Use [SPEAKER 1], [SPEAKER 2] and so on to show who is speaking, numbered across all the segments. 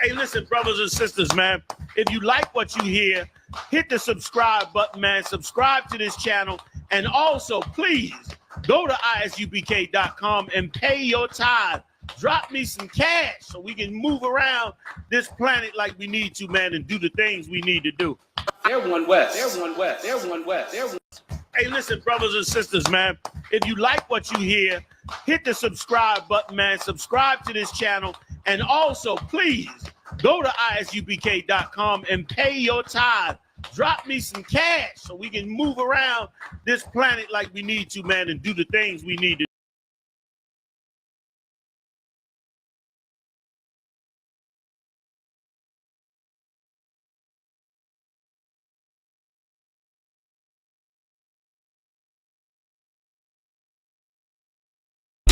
[SPEAKER 1] Hey, listen, brothers and sisters, man. If you like what you hear, hit the subscribe button, man. Subscribe to this channel. And also, please, go to ISUPK.com and pay your tithe. Drop me some cash so we can move around this planet like we need to, man, and do the things we need to do.
[SPEAKER 2] They're one west. They're one west. They're one west. They're one.
[SPEAKER 1] Hey, listen, brothers and sisters, man. If you like what you hear, hit the subscribe button, man. Subscribe to this channel. And also, please, go to ISUPK.com and pay your tithe. Drop me some cash so we can move around this planet like we need to, man, and do the things we need to do.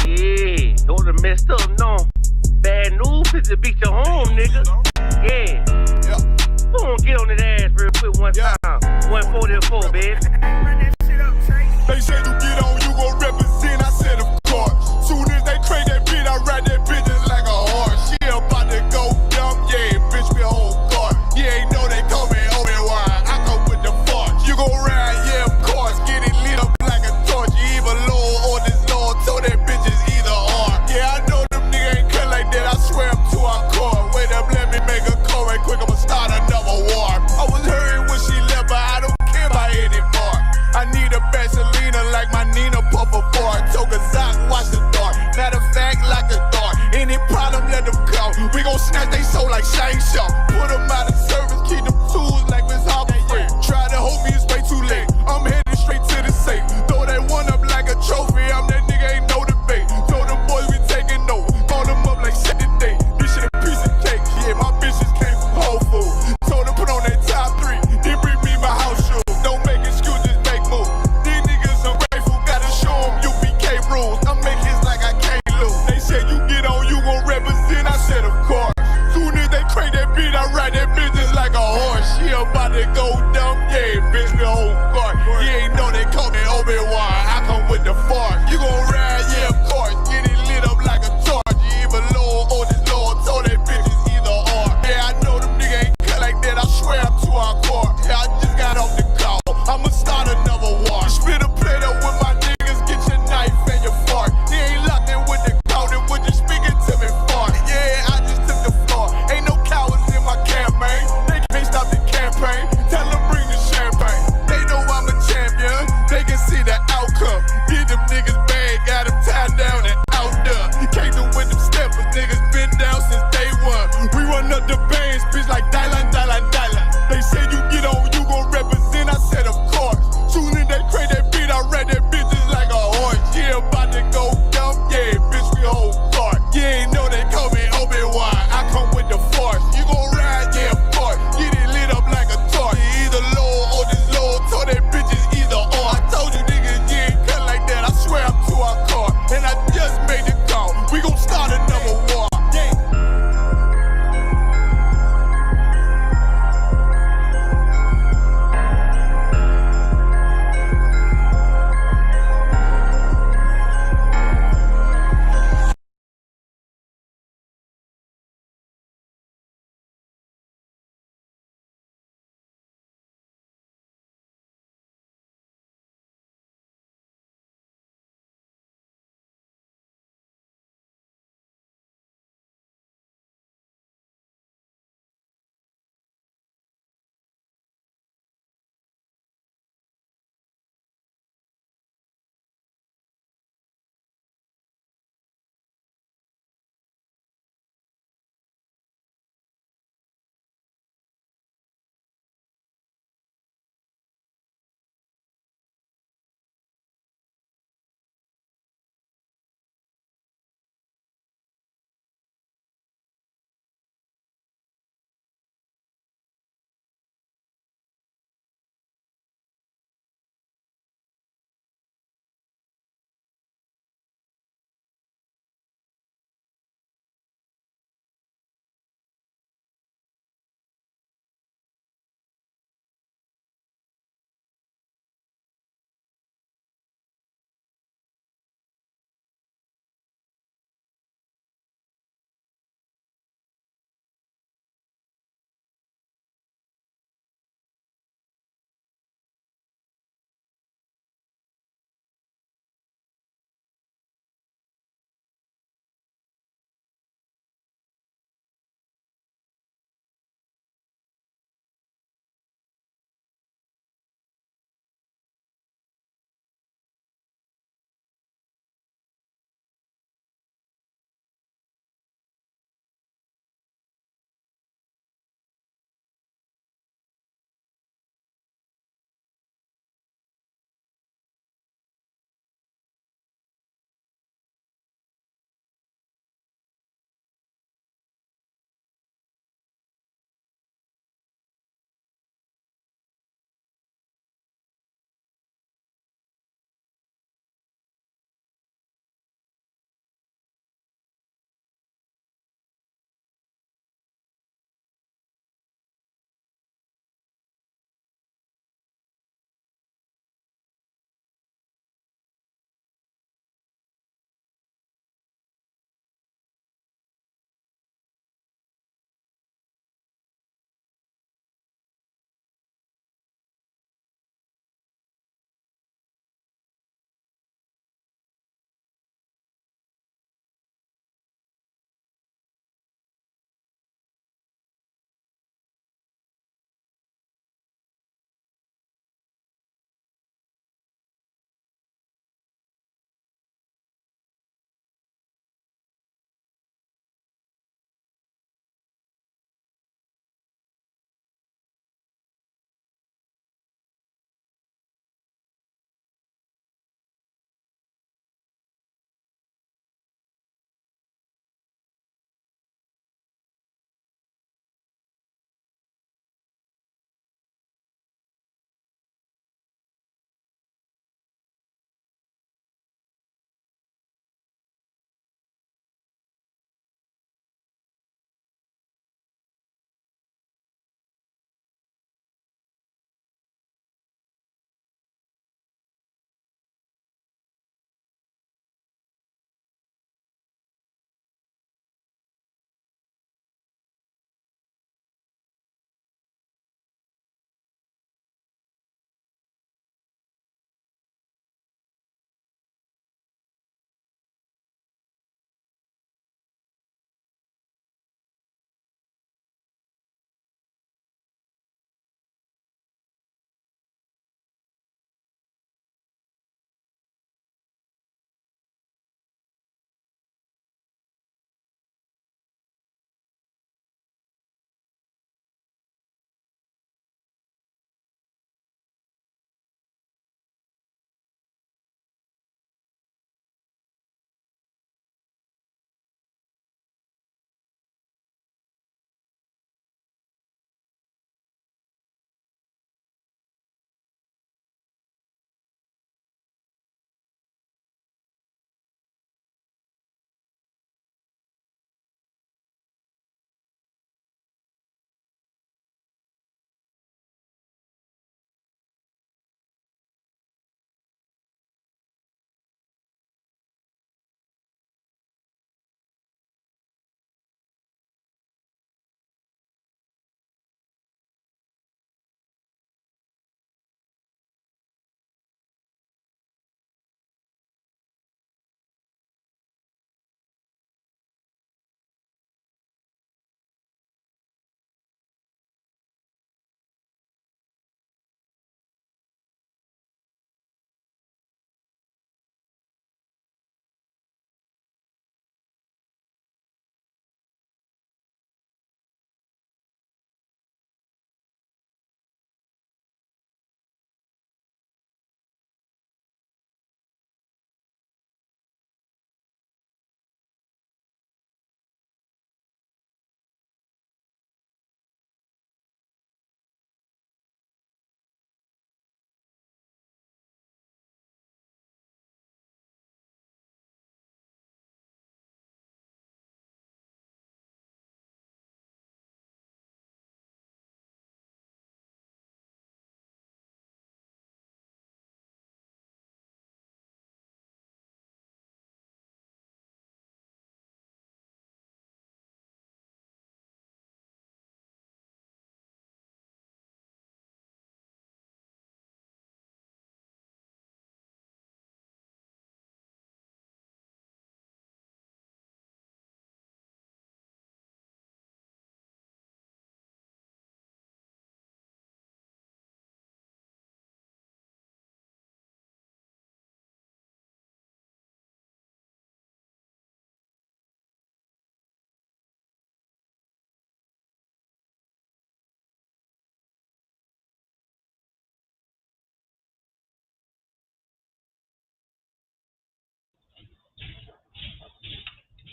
[SPEAKER 3] Yeah, those are messed up, no. Bad news is to beat your home, nigga. Yeah. Who gon' get on his ass real quick one time? 144, baby.
[SPEAKER 4] They say you get on, you gon' represent. I said, of course. Soon as they crank that beat, I ride that bitch just like a horse. She about to go dumb, yeah, bitch, me a whole car. Yeah, ain't know they call me Obi-Wan. I come with the force. You gon' ride, yeah, of course. Get it lit up like a torch. You either low or this low, so that bitch is either or. Yeah, I know them niggas ain't cut like that. I swear I'm too hardcore. Wait up, let me make a call right quick. I'ma start another war. I was hurrying when she left, but I don't care about anymore. I need a Vaseline like my Nina Puffer bar. Took a Zoc, watch the dark. Matter of fact, like a dart. Any problem, let them go. We gon' snatch they soul like Shane Shaw. Put them out of service, keep them tools like Miss Hopper Free. Try to hold me, it's way too late. I'm headed straight to the safe. Throw that one up like a trophy. I'm that nigga, ain't no debate. Told them boys we taking note. Call them up like set the date. This shit a piece of cake. Yeah, my bitches came from Whole Foods. Told them put on that top 3. Then bring me my house shoes. Don't make excuses, make moves. These niggas ungrateful, gotta show them UPK rules. I make hits like I can't lose. They said you get on, you gon' represent. I said of course. Soon as they crank that beat, I ride that bitch just like a horse. She about to go dumb, yeah, bitch, me a whole car. You ain't know they call me Obi-Wan. I come with the force. You gon' ride, yeah, of course. Get it lit up like a torch. You either low or this low, so that bitch is either or. Yeah, I know them niggas ain't cut like that. I swear I'm too hardcore. Yeah, I just got off the call. I'ma start another war. Spit a plate up with my niggas, get your knife and your fork. They ain't locked in with the code, and when you speaking to me fart. Yeah, I just took the floor. Ain't no cowards in my campaign. They can't stop the campaign. Tell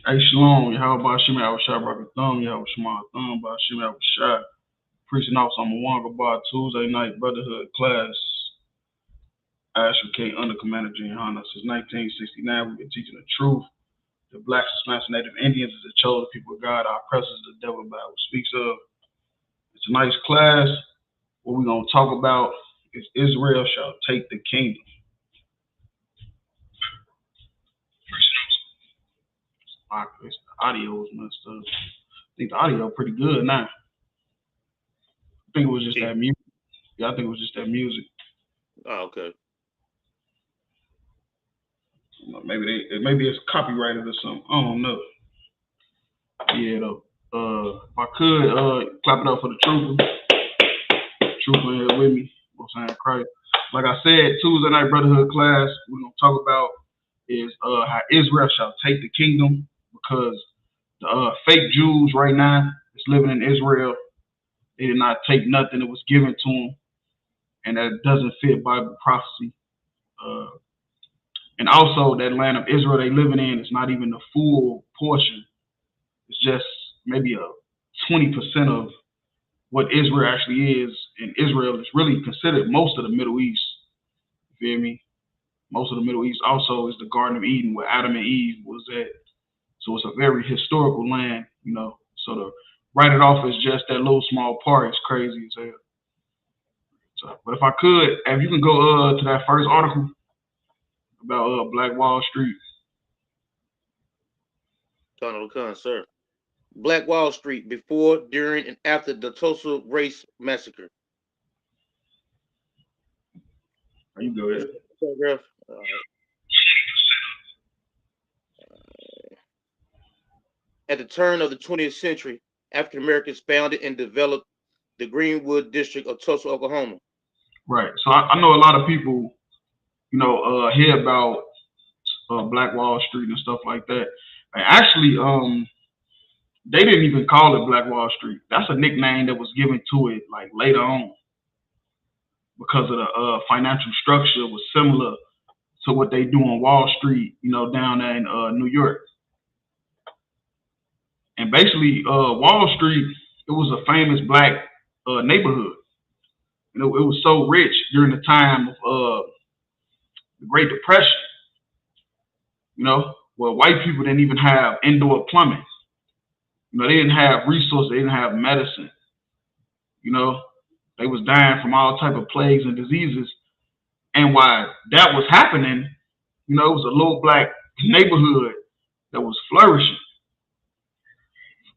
[SPEAKER 5] Hey, Shalom, how about Shimmy Shot Rocket Thumb? How Shema Thumb by Shimmy Shot. Preaching out on Mwanga Bar Tuesday night Brotherhood class. ISUPK under Commander Gianna. Since 1969, we've been teaching the truth. The blacks, Hispanics, Native Indians is the chosen people of God. Our oppressors, the devil, the Bible speaks of. It's a nice class. What we're going to talk about is Israel shall take the kingdom. The audio is messed up. I think the audio pretty good now. I think it was just that music. Yeah, I think it was just that music.
[SPEAKER 1] Oh, okay.
[SPEAKER 5] Maybe it's copyrighted or something. I don't know. Yeah, though. If I could clap it up for the trooper. Trooper here with me. You know what I'm saying? Christ. Like I said, Tuesday night Brotherhood class, we're gonna talk about is how Israel shall take the kingdom, because the fake Jews right now is living in Israel. They did not take nothing that was given to them, and that doesn't fit Bible prophecy. And also, that land of Israel they living in is not even the full portion. It's just maybe a 20% of what Israel actually is. And Israel is really considered most of the Middle East. You feel me? Most of the Middle East also is the Garden of Eden where Adam and Eve was at. So it's a very historical land, you know. So to write it off as just that little small part is crazy as hell. So, but if I could, if you can go to that first article about Black Wall Street.
[SPEAKER 3] Colonel Khan, sir. Black Wall Street before, during, and after the Tulsa Race Massacre.
[SPEAKER 5] You go ahead.
[SPEAKER 3] Paragraph. At the turn of the 20th century, African Americans founded and developed the Greenwood district of Tulsa, Oklahoma.
[SPEAKER 5] Right. So I know a lot of people, you know, hear about Black Wall Street and stuff like that. And actually, they didn't even call it Black Wall Street. That's a nickname that was given to it like later on, because of the financial structure was similar to what they do on Wall Street, you know, down there in New York. And basically, Wall Street, it was a famous black neighborhood. You know, it was so rich during the time of the Great Depression. You know, where white people didn't even have indoor plumbing. You know, they didn't have resources. They didn't have medicine. You know, they was dying from all type of plagues and diseases. And while that was happening, you know, it was a little black neighborhood that was flourishing.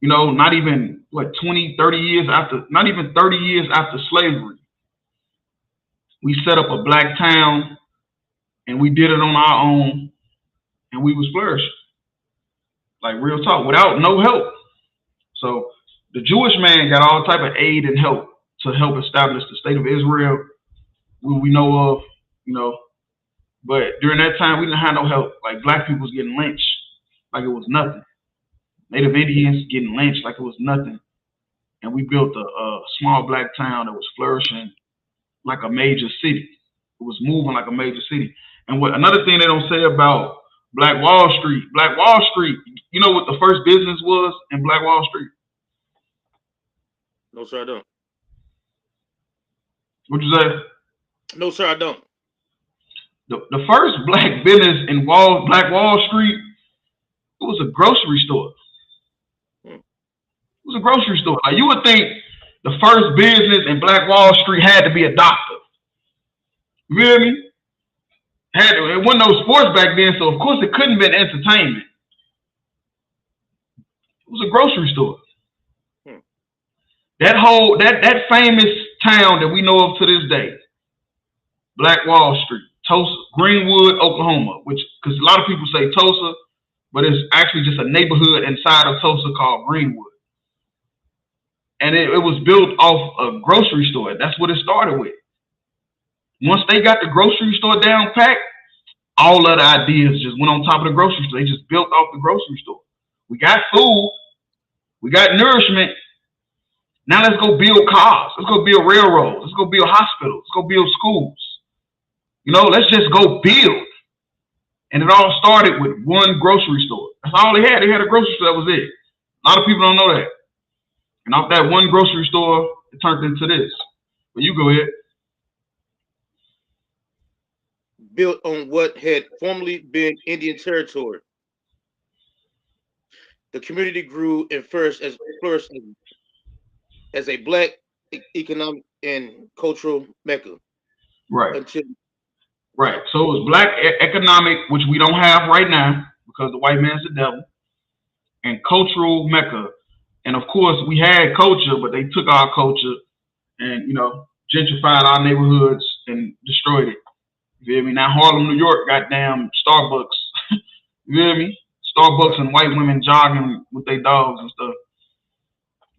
[SPEAKER 5] You know, not even, 20, 30 years after, not even 30 years after slavery, we set up a black town and we did it on our own and we was flourishing. Like real talk, without no help. So the Jewish man got all type of aid and help to help establish the state of Israel, we know of, you know. But during that time, we didn't have no help. Like black people was getting lynched like it was nothing. Native Indians getting lynched like it was nothing. And we built a small black town that was flourishing like a major city. It was moving like a major city. And what another thing they don't say about Black Wall Street, you know what the first business was in Black Wall Street?
[SPEAKER 3] No, sir, I don't.
[SPEAKER 5] What'd you say?
[SPEAKER 3] No, sir, I don't.
[SPEAKER 5] The first black business in Black Wall Street, it was a grocery store. It was a grocery store. Like you would think the first business in Black Wall Street had to be a doctor. You hear me? It wasn't no sports back then, so of course it couldn't have been entertainment. It was a grocery store. That famous town that we know of to this day, Black Wall Street, Tulsa, Greenwood, Oklahoma, because a lot of people say Tulsa, but it's actually just a neighborhood inside of Tulsa called Greenwood. And it was built off a grocery store. That's what it started with. Once they got the grocery store down packed, all other ideas just went on top of the grocery store. They just built off the grocery store. We got food. We got nourishment. Now let's go build cars. Let's go build railroads. Let's go build hospitals. Let's go build schools. You know, let's just go build. And it all started with one grocery store. That's all they had. They had a grocery store. That was it. A lot of people don't know that. And off that one grocery store, it turned into this. But you go ahead.
[SPEAKER 6] Built on what had formerly been Indian territory. The community grew and flourished as a black economic and cultural mecca.
[SPEAKER 5] Right. Right. So it was black economic, which we don't have right now because the white man's the devil, and cultural mecca. And of course, we had culture, but they took our culture and, you know, gentrified our neighborhoods and destroyed it. You feel me? Now Harlem, New York, goddamn Starbucks. You feel me? Starbucks and white women jogging with their dogs and stuff.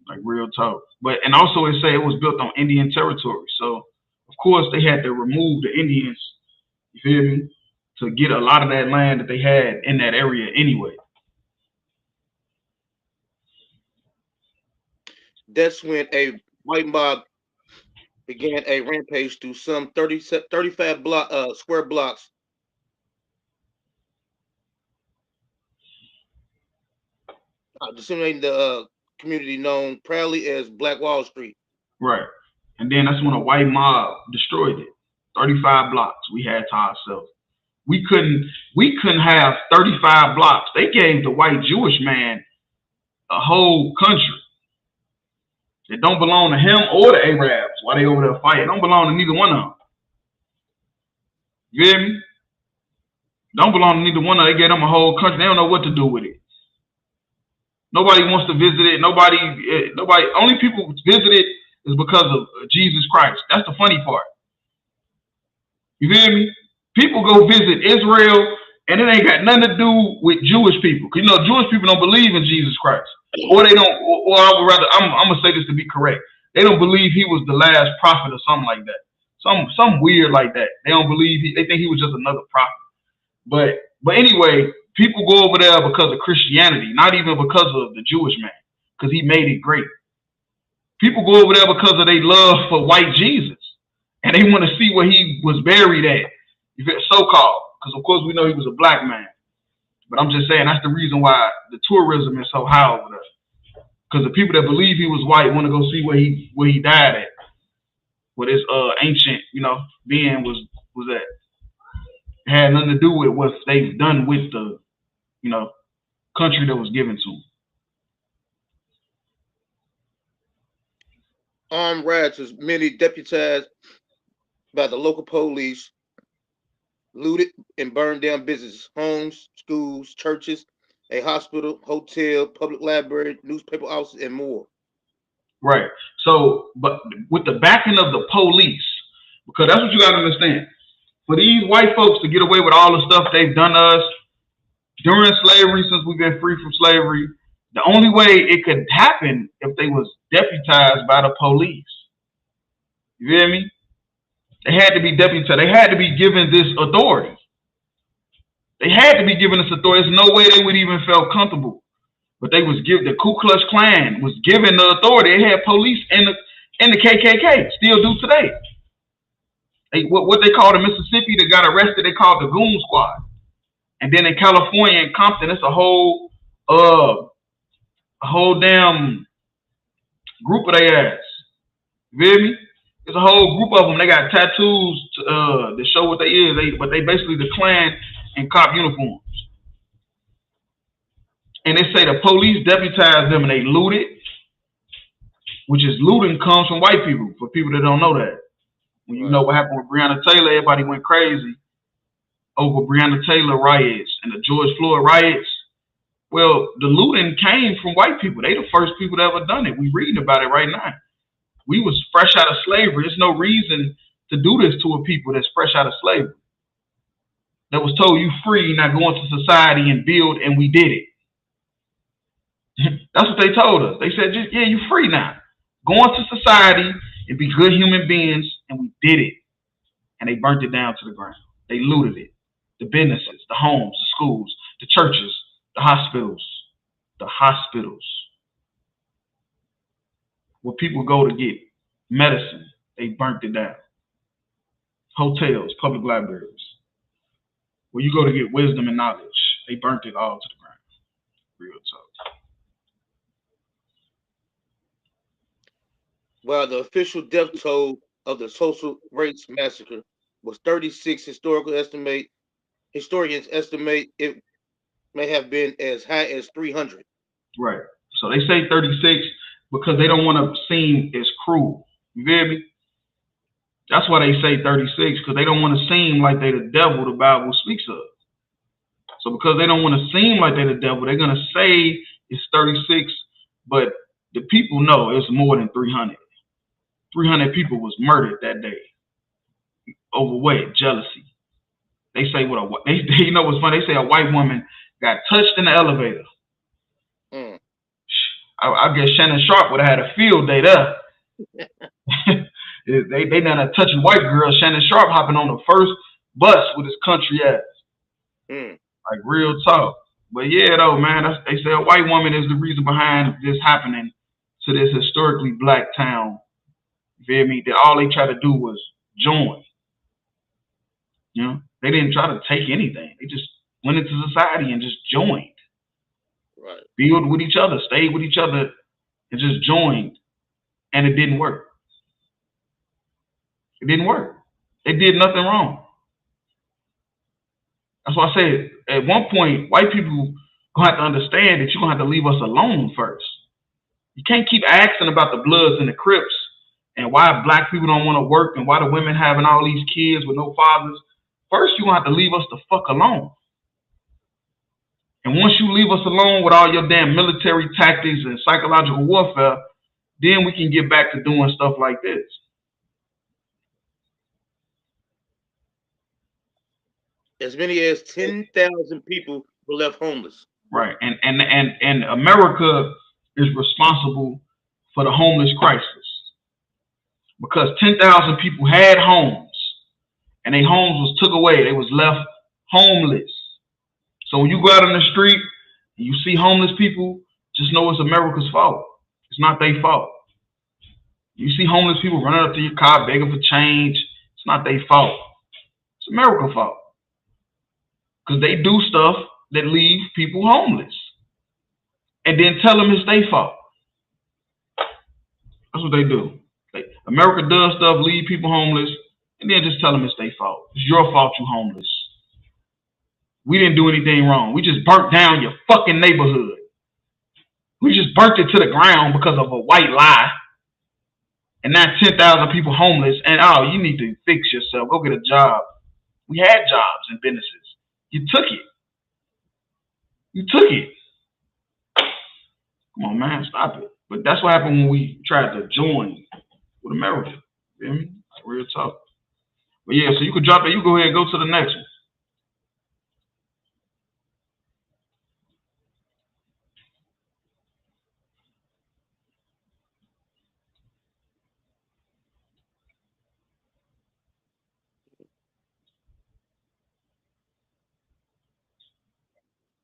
[SPEAKER 5] Like real talk. But and also it say it was built on Indian territory. So of course they had to remove the Indians, you feel me, to get a lot of that land that they had in that area anyway.
[SPEAKER 6] That's when a white mob began a rampage through some 35 square blocks. Disseminating the community known proudly as Black Wall Street.
[SPEAKER 5] Right. And then that's when a white mob destroyed it. 35 blocks we had to ourselves. We couldn't have 35 blocks. They gave the white Jewish man a whole country. It don't belong to him or the Arabs while they over there fighting. It don't belong to neither one of them. You hear me? Don't belong to neither one of them. They gave them a whole country. They don't know what to do with it. Nobody wants to visit it. Nobody, only people visit it is because of Jesus Christ. That's the funny part. You hear me? People go visit Israel and it ain't got nothing to do with Jewish people. You know, Jewish people don't believe in Jesus Christ. Or they don't, or I would rather, I'm gonna say this to be correct. They don't believe he was the last prophet or something like that. Some weird like that. They don't believe they think he was just another prophet. But anyway, people go over there because of Christianity, not even because of the Jewish man, because he made it great. People go over there because of their love for white Jesus, and they want to see where he was buried at, so-called, because of course we know he was a black man. But I'm just saying that's the reason why the tourism is so high over there, because the people that believe he was white want to go see where he died at, where this ancient, you know, being was at. It had nothing to do with what they've done with the, you know, country that was given to them.
[SPEAKER 6] Armed rioters, many deputized by the local police, looted and burned down businesses, homes, schools, churches, a hospital, hotel, public library, newspaper offices, and more.
[SPEAKER 5] Right. So, but with the backing of the police, because that's what you got to understand. For these white folks to get away with all the stuff they've done to us during slavery, since we've been free from slavery, the only way it could happen if they was deputized by the police. You hear me? They had to be deputized. They had to be given this authority. They had to be given this authority. There's no way they would even feel comfortable. But they was given, the Ku Klux Klan was given the authority. They had police in the KKK, still do today. What they called in Mississippi that got arrested, they called the Goon Squad. And then in California, in Compton, it's a whole damn group of their ass. You hear me? There's a whole group of them. They got tattoos to show what they is. But they basically the Klan in cop uniforms. And they say the police deputized them and they looted, which is looting comes from white people, for people that don't know that. When you know what happened with Breonna Taylor, everybody went crazy over Breonna Taylor riots and the George Floyd riots. Well, the looting came from white people. They the first people that ever done it. We reading about it right now. We was fresh out of slavery. There's no reason to do this to a people that's fresh out of slavery. That was told you free, now go into society and build, and we did it. That's what they told us. They said, yeah, you free now. Go into society and be good human beings, and we did it. And they burnt it down to the ground. They looted it. The businesses, the homes, the schools, the churches, the hospitals. Where people go to get medicine, they burnt it down. Hotels, public libraries. where you go to get wisdom and knowledge. They burnt it all to the ground. Real talk.
[SPEAKER 6] While the official death toll of the Social Race Massacre was 36, historians estimate it may have been as high as 300.
[SPEAKER 5] Right. So they say 36 because they don't want to seem as cruel. You get me? That's why they say 36, because they don't want to seem like they're the devil the Bible speaks of. So because they don't want to seem like they're the devil, they're going to say it's 36, but the people know it's more than 300. 300 people was murdered that day. Overweight, jealousy. They say you know what's funny? They say a white woman got touched in the elevator.
[SPEAKER 6] Mm.
[SPEAKER 5] I guess Shannon Sharp would have had a field day there. They done a touching white girl. Shannon Sharp hopping on the first bus with his country ass.
[SPEAKER 6] Mm.
[SPEAKER 5] Like real talk. But yeah, though, man, they say a white woman is the reason behind this happening to this historically black town. You feel me? That all they tried to do was join. You know, they didn't try to take anything. They just went into society and just joined.
[SPEAKER 6] Right.
[SPEAKER 5] Build with each other, stayed with each other, and just joined. And it didn't work. It didn't work. They did nothing wrong. That's why I said at one point, white people gonna have to understand that you're gonna have to leave us alone first. You can't keep asking about the Bloods and the Crips and why black people don't want to work and why the women having all these kids with no fathers. First, you're gonna have to leave us the fuck alone. And once you leave us alone with all your damn military tactics and psychological warfare, then we can get back to doing stuff like this.
[SPEAKER 6] As many as 10,000 people were left homeless.
[SPEAKER 5] Right. And America is responsible for the homeless crisis. Because 10,000 people had homes and their homes was took away. They was left homeless. So when you go out on the street and you see homeless people, just know it's America's fault. It's not their fault. You see homeless people running up to your car begging for change, it's not their fault. It's America's fault. Because they do stuff that leave people homeless. And then tell them it's their fault. That's what they do. America does stuff, leave people homeless, and then just tell them it's their fault. It's your fault you're homeless. We didn't do anything wrong. We just burnt down your fucking neighborhood. We just burnt it to the ground because of a white lie. And now 10,000 people homeless, and oh, you need to fix yourself. Go get a job. We had jobs and businesses. You took it. You took it. Come on, man, stop it. But that's what happened when we tried to join with America. You feel me? Real talk. But yeah, so you could drop it. You go ahead and go to the next one.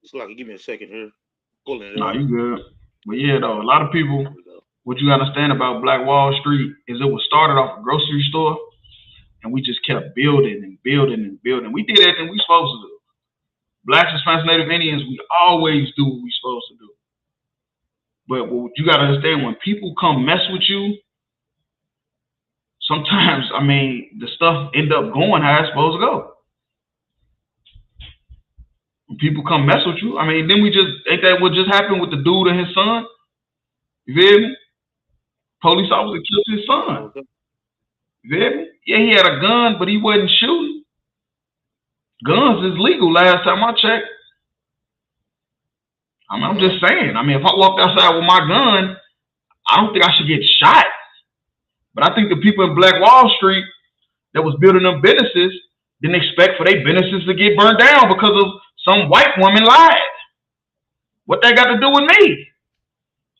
[SPEAKER 6] It's like, give me a second here. Pulling it
[SPEAKER 5] No,
[SPEAKER 6] up.
[SPEAKER 5] you good. But yeah, though, a lot of people, what you understand about Black Wall Street is it was started off a grocery store, and we just kept building and building and building. We did everything we supposed to do. Blacks, Hispanics, Native Indians, we always do what we supposed to do. But what you got to understand, when people come mess with you, sometimes, I mean, the stuff end up going how it's supposed to go. When people come mess with you, I mean, then ain't that what just happened with the dude and his son? You feel me? Police officer killed his son. You feel me? Yeah, he had a gun, but he wasn't shooting. Guns is legal last time I checked. I mean, I'm just saying. I mean, if I walked outside with my gun, I don't think I should get shot. But I think the people in Black Wall Street that was building them businesses didn't expect for their businesses to get burned down because of some white woman lied. What that got to do with me?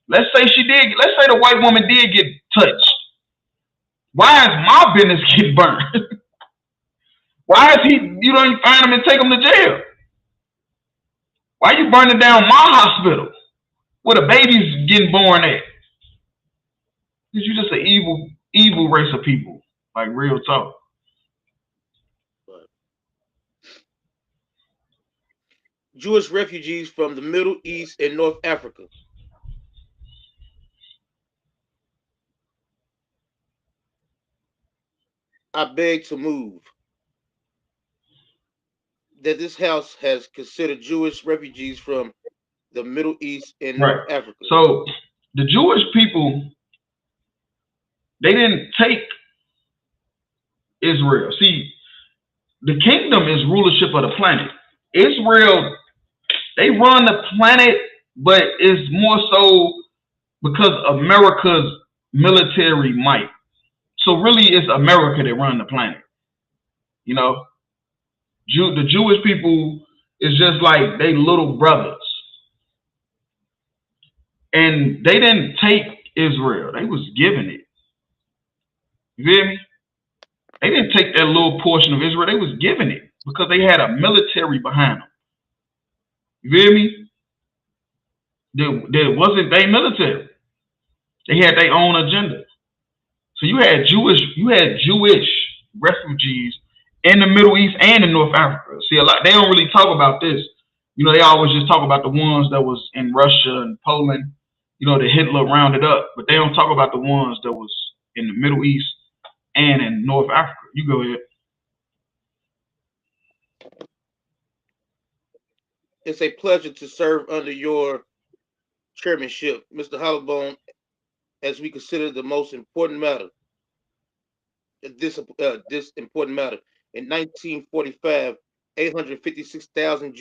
[SPEAKER 5] Let's say the white woman did get touched. Why is my business getting burned? Why is you don't even find him and take him to jail? Why are you burning down my hospital where the baby's getting born at? Because you're just an evil race of people. Like real talk.
[SPEAKER 6] Jewish refugees from the Middle East and North Africa. I beg to move that this House has considered Jewish refugees from the Middle East and North Africa.
[SPEAKER 5] So the Jewish people, they didn't take Israel. See, the kingdom is rulership of the planet. Israel, they run the planet, but it's more so because America's military might. So really, it's America that run the planet. You know, the Jewish people is just like they little brothers. And they didn't take Israel. They was given it. You feel me? They didn't take that little portion of Israel. They was given it because they had a military behind them. You feel me? There wasn't their military. They had their own agenda. So you had Jewish refugees in the Middle East and in North Africa. See, a lot they don't really talk about this. You know, they always just talk about the ones that was in Russia and Poland, you know, that Hitler rounded up, but they don't talk about the ones that was in the Middle East and in North Africa. You go ahead.
[SPEAKER 6] It's a pleasure to serve under your chairmanship, Mr. Hollowbone, as we consider the most important matter. This important matter. In 1945, 856,000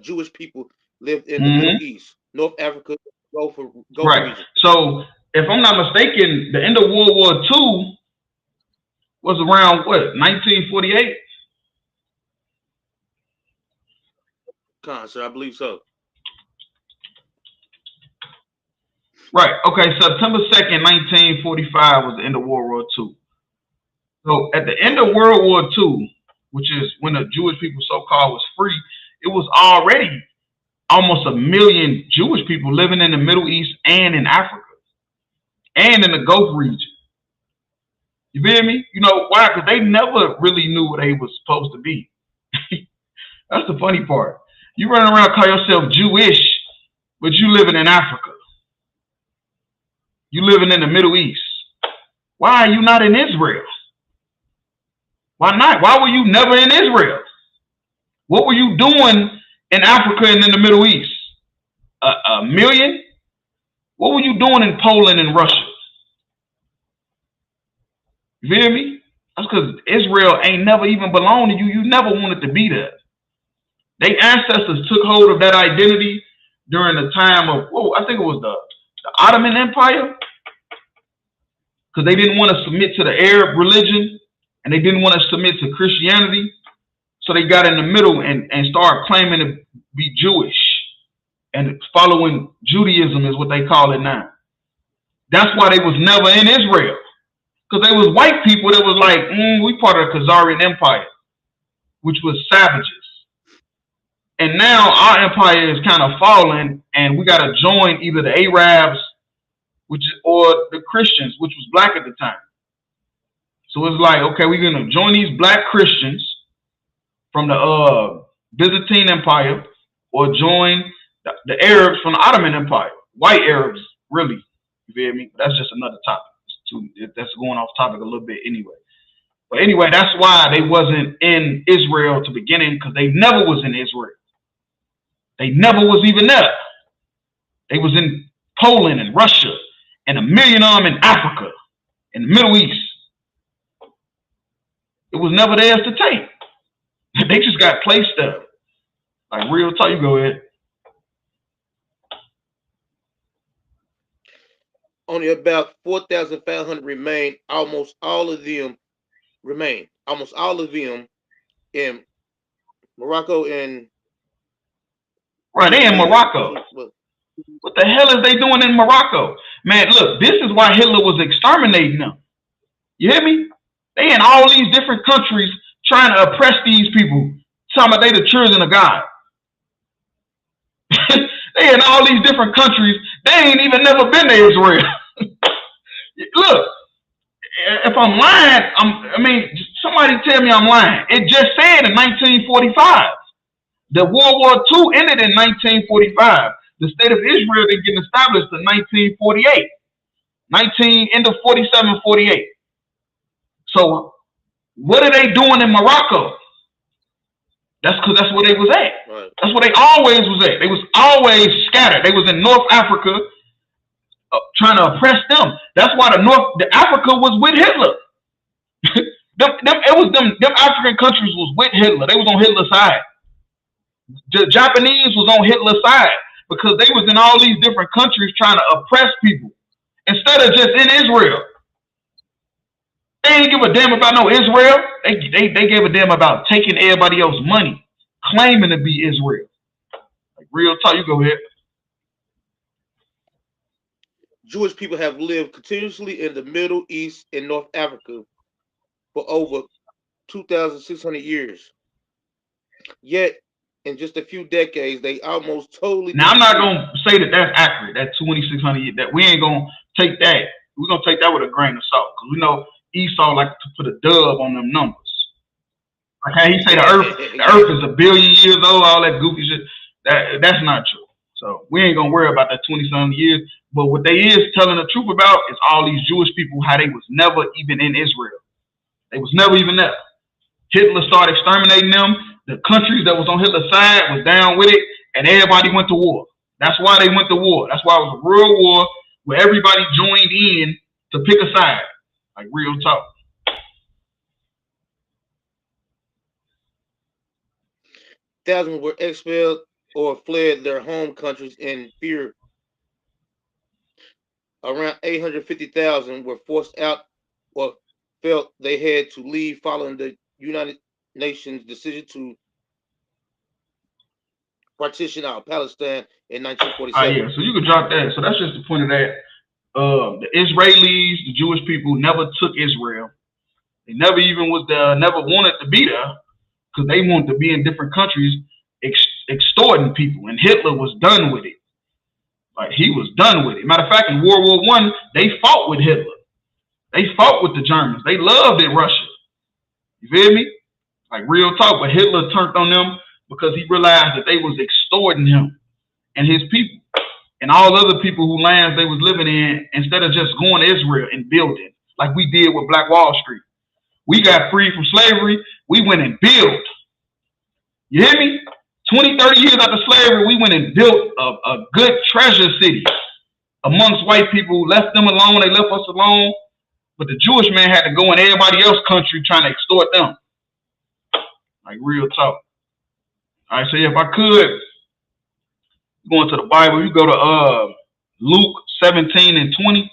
[SPEAKER 6] Jewish people lived in the Middle East, North Africa, Gulf region.
[SPEAKER 5] So, if I'm not mistaken, the end of World War II was around what, 1948?
[SPEAKER 6] Sir, I believe so.
[SPEAKER 5] Right. Okay. September 2nd, 1945 was the end of World War II. So at the end of World War II, which is when the Jewish people so-called was free, it was already almost 1 million Jewish people living in the Middle East and in Africa and in the Gulf region. You feel me? You know why? Because they never really knew where they was supposed to be. That's the funny part. You running around call yourself Jewish, but you living in Africa. You living in the Middle East. Why are you not in Israel? Why not? Why were you never in Israel? What were you doing in Africa and in the Middle East? A million? What were you doing in Poland and Russia? You feel me? That's because Israel ain't never even belonged to you. You never wanted to be there. Their ancestors took hold of that identity during the time of, I think it was the Ottoman Empire, because they didn't want to submit to the Arab religion and they didn't want to submit to Christianity. So they got in the middle and started claiming to be Jewish and following Judaism is what they call it now. That's why they was never in Israel, because they was white people that was like, we part of the Khazarian Empire, which was savages. And now our empire is kind of falling, and we got to join either the Arabs, or the Christians, which was black at the time. So it's like, okay, we're going to join these black Christians from the Byzantine Empire, or join the Arabs from the Ottoman Empire. White Arabs, really. You feel me? But that's just another topic. That's going off topic a little bit anyway. But anyway, that's why they wasn't in Israel to beginning, because they never was in Israel. They never was even there. They was in Poland and Russia and 1 million of them in Africa and the Middle East. It was never theirs to take. They just got placed there. Like real talk, you go ahead.
[SPEAKER 6] Only about 4,500 remain. Almost all of them in Morocco and.
[SPEAKER 5] Right, they in Morocco. What the hell is they doing in Morocco? Man, look, this is why Hitler was exterminating them. You hear me? They in all these different countries trying to oppress these people, talking about they the children of God. They in all these different countries. They ain't even never been to Israel. Look, if I'm lying, somebody tell me I'm lying. It just said in 1945. The World War II ended in 1945. The state of Israel didn't get established in 1948. End of 47, 48. So what are they doing in Morocco? That's because that's where they was at.
[SPEAKER 6] Right.
[SPEAKER 5] That's where they always was at. They was always scattered. They was in North Africa trying to oppress them. That's why the Africa was with Hitler. Them African countries was with Hitler. They was on Hitler's side. The Japanese was on Hitler's side because they was in all these different countries trying to oppress people instead of just in Israel. They didn't give a damn about no Israel. They gave a damn about taking everybody else's money, claiming to be Israel. Like real talk, you go ahead.
[SPEAKER 6] Jewish people have lived continuously in the Middle East and North Africa for over 2,600 years. Yet, in just a few decades, they almost totally.
[SPEAKER 5] Now, I'm not gonna say that that's accurate. That 2,600 years. That we ain't gonna take that. We're gonna take that with a grain of salt because we know Esau like to put a dub on them numbers. Like how he say the earth is 1 billion years old, all that goofy shit. That's not true. So we ain't gonna worry about that 20-something years. But what they is telling the truth about is all these Jewish people, how they was never even in Israel. They was never even there. Hitler started exterminating them. The countries that was on Hitler's side was down with it, and everybody went to war. That's why they went to war. That's why it was a real war where everybody joined in to pick a side. Like real talk.
[SPEAKER 6] Thousands were expelled or fled their home countries in fear. Around 850,000 were forced out or felt they had to leave following the United Nations decision to partition out Palestine in 1947.
[SPEAKER 5] Yeah, so you can drop that. So that's just the point of that. The Israelis, the Jewish people, never took Israel. They never even was there, never wanted to be there because they wanted to be in different countries extorting people. And Hitler was done with it. Like he was done with it. Matter of fact, in World War I, they fought with Hitler. They fought with the Germans. They loved it, Russia. You feel me? Like real talk. But Hitler turned on them because he realized that they was extorting him and his people and all other people whose lands they was living in instead of just going to Israel and building like we did with Black Wall Street. We got free from slavery. We went and built. You hear me? 20, 30 years after slavery, we went and built a good treasure city amongst white people, left them alone. They left us alone. But the Jewish man had to go in everybody else's country trying to extort them. Like real talk. All right, so if I could, go into the Bible, you go to Luke 17 and 20.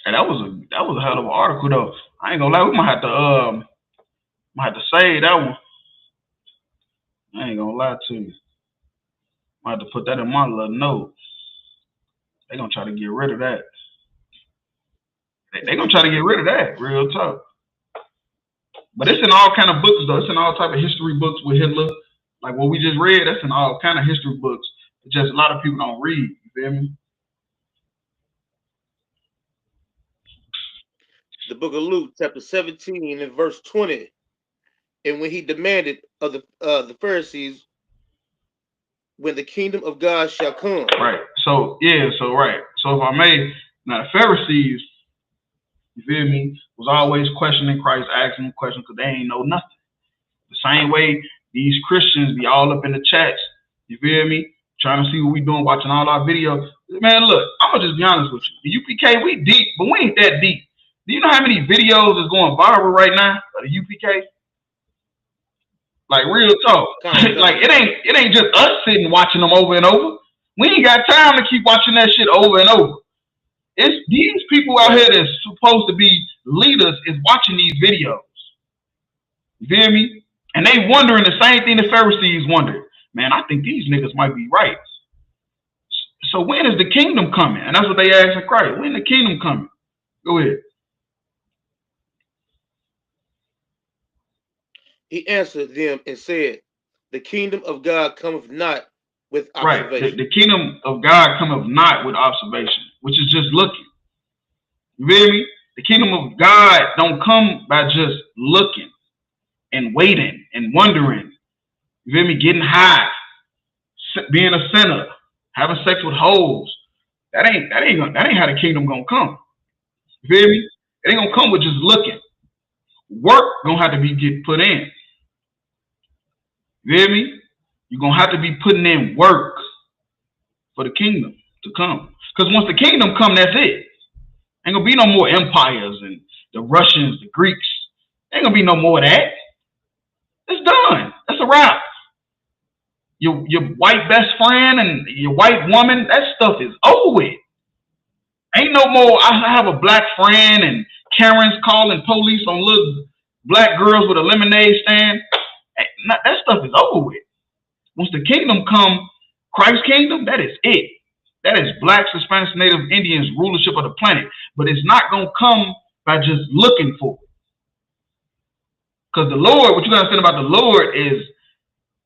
[SPEAKER 5] And that was a hell of an article though. I ain't gonna lie, we might have to save that one. I ain't gonna lie to you. Might have to put that in my little note. They gonna try to get rid of that. They gonna try to get rid of that, real talk. But it's in all kind of books though. It's in all type of history books with Hitler. Like what we just read, that's in all kind of history books. It's just a lot of people don't read, you feel me?
[SPEAKER 6] The book of Luke, chapter 17 and verse 20. And when he demanded of the Pharisees, when the kingdom of God shall come.
[SPEAKER 5] Right. So, yeah, so right. So if I may, now the Pharisees, you feel me, was always questioning Christ, asking him questions because they ain't know nothing. The same way these Christians be all up in the chats, you feel me, trying to see what we doing, watching all our videos. Man, look, I'm gonna just be honest with you. The UPK, we deep, but we ain't that deep. Do you know how many videos is going viral right now of the UPK? Like real talk. Like it ain't just us sitting watching them over and over. We ain't got time to keep watching that shit over and over. It's these people out here that's supposed to be leaders is watching these videos. You feel me? And they wondering the same thing the Pharisees wondered. Man, I think these niggas might be right. So when is the kingdom coming? And that's what they asked in Christ. When the kingdom coming? Go ahead.
[SPEAKER 6] He answered them and said, the kingdom of God cometh not with
[SPEAKER 5] Right.
[SPEAKER 6] observation.
[SPEAKER 5] The kingdom of God cometh not with observation, which is just looking. You feel me? The kingdom of God don't come by just looking and waiting and wondering. You feel me? Getting high, being a sinner, having sex with hoes. That ain't how the kingdom gonna come. You feel me? It ain't gonna come with just looking. Work gonna have to be get put in. You hear me? You're gonna have to be putting in work for the kingdom to come. Because once the kingdom come, that's it. Ain't gonna be no more empires and the Russians, the Greeks. Ain't gonna be no more of that. It's done. That's a wrap. Your white best friend and your white woman, that stuff is over with. Ain't no more. I have a black friend and Karen's calling police on little black girls with a lemonade stand. That stuff is over with. Once the kingdom come, Christ's kingdom, that is it. That is blacks, Hispanics, Native Indians, rulership of the planet. But it's not going to come by just looking for it. Because the Lord, what you got to understand about the Lord is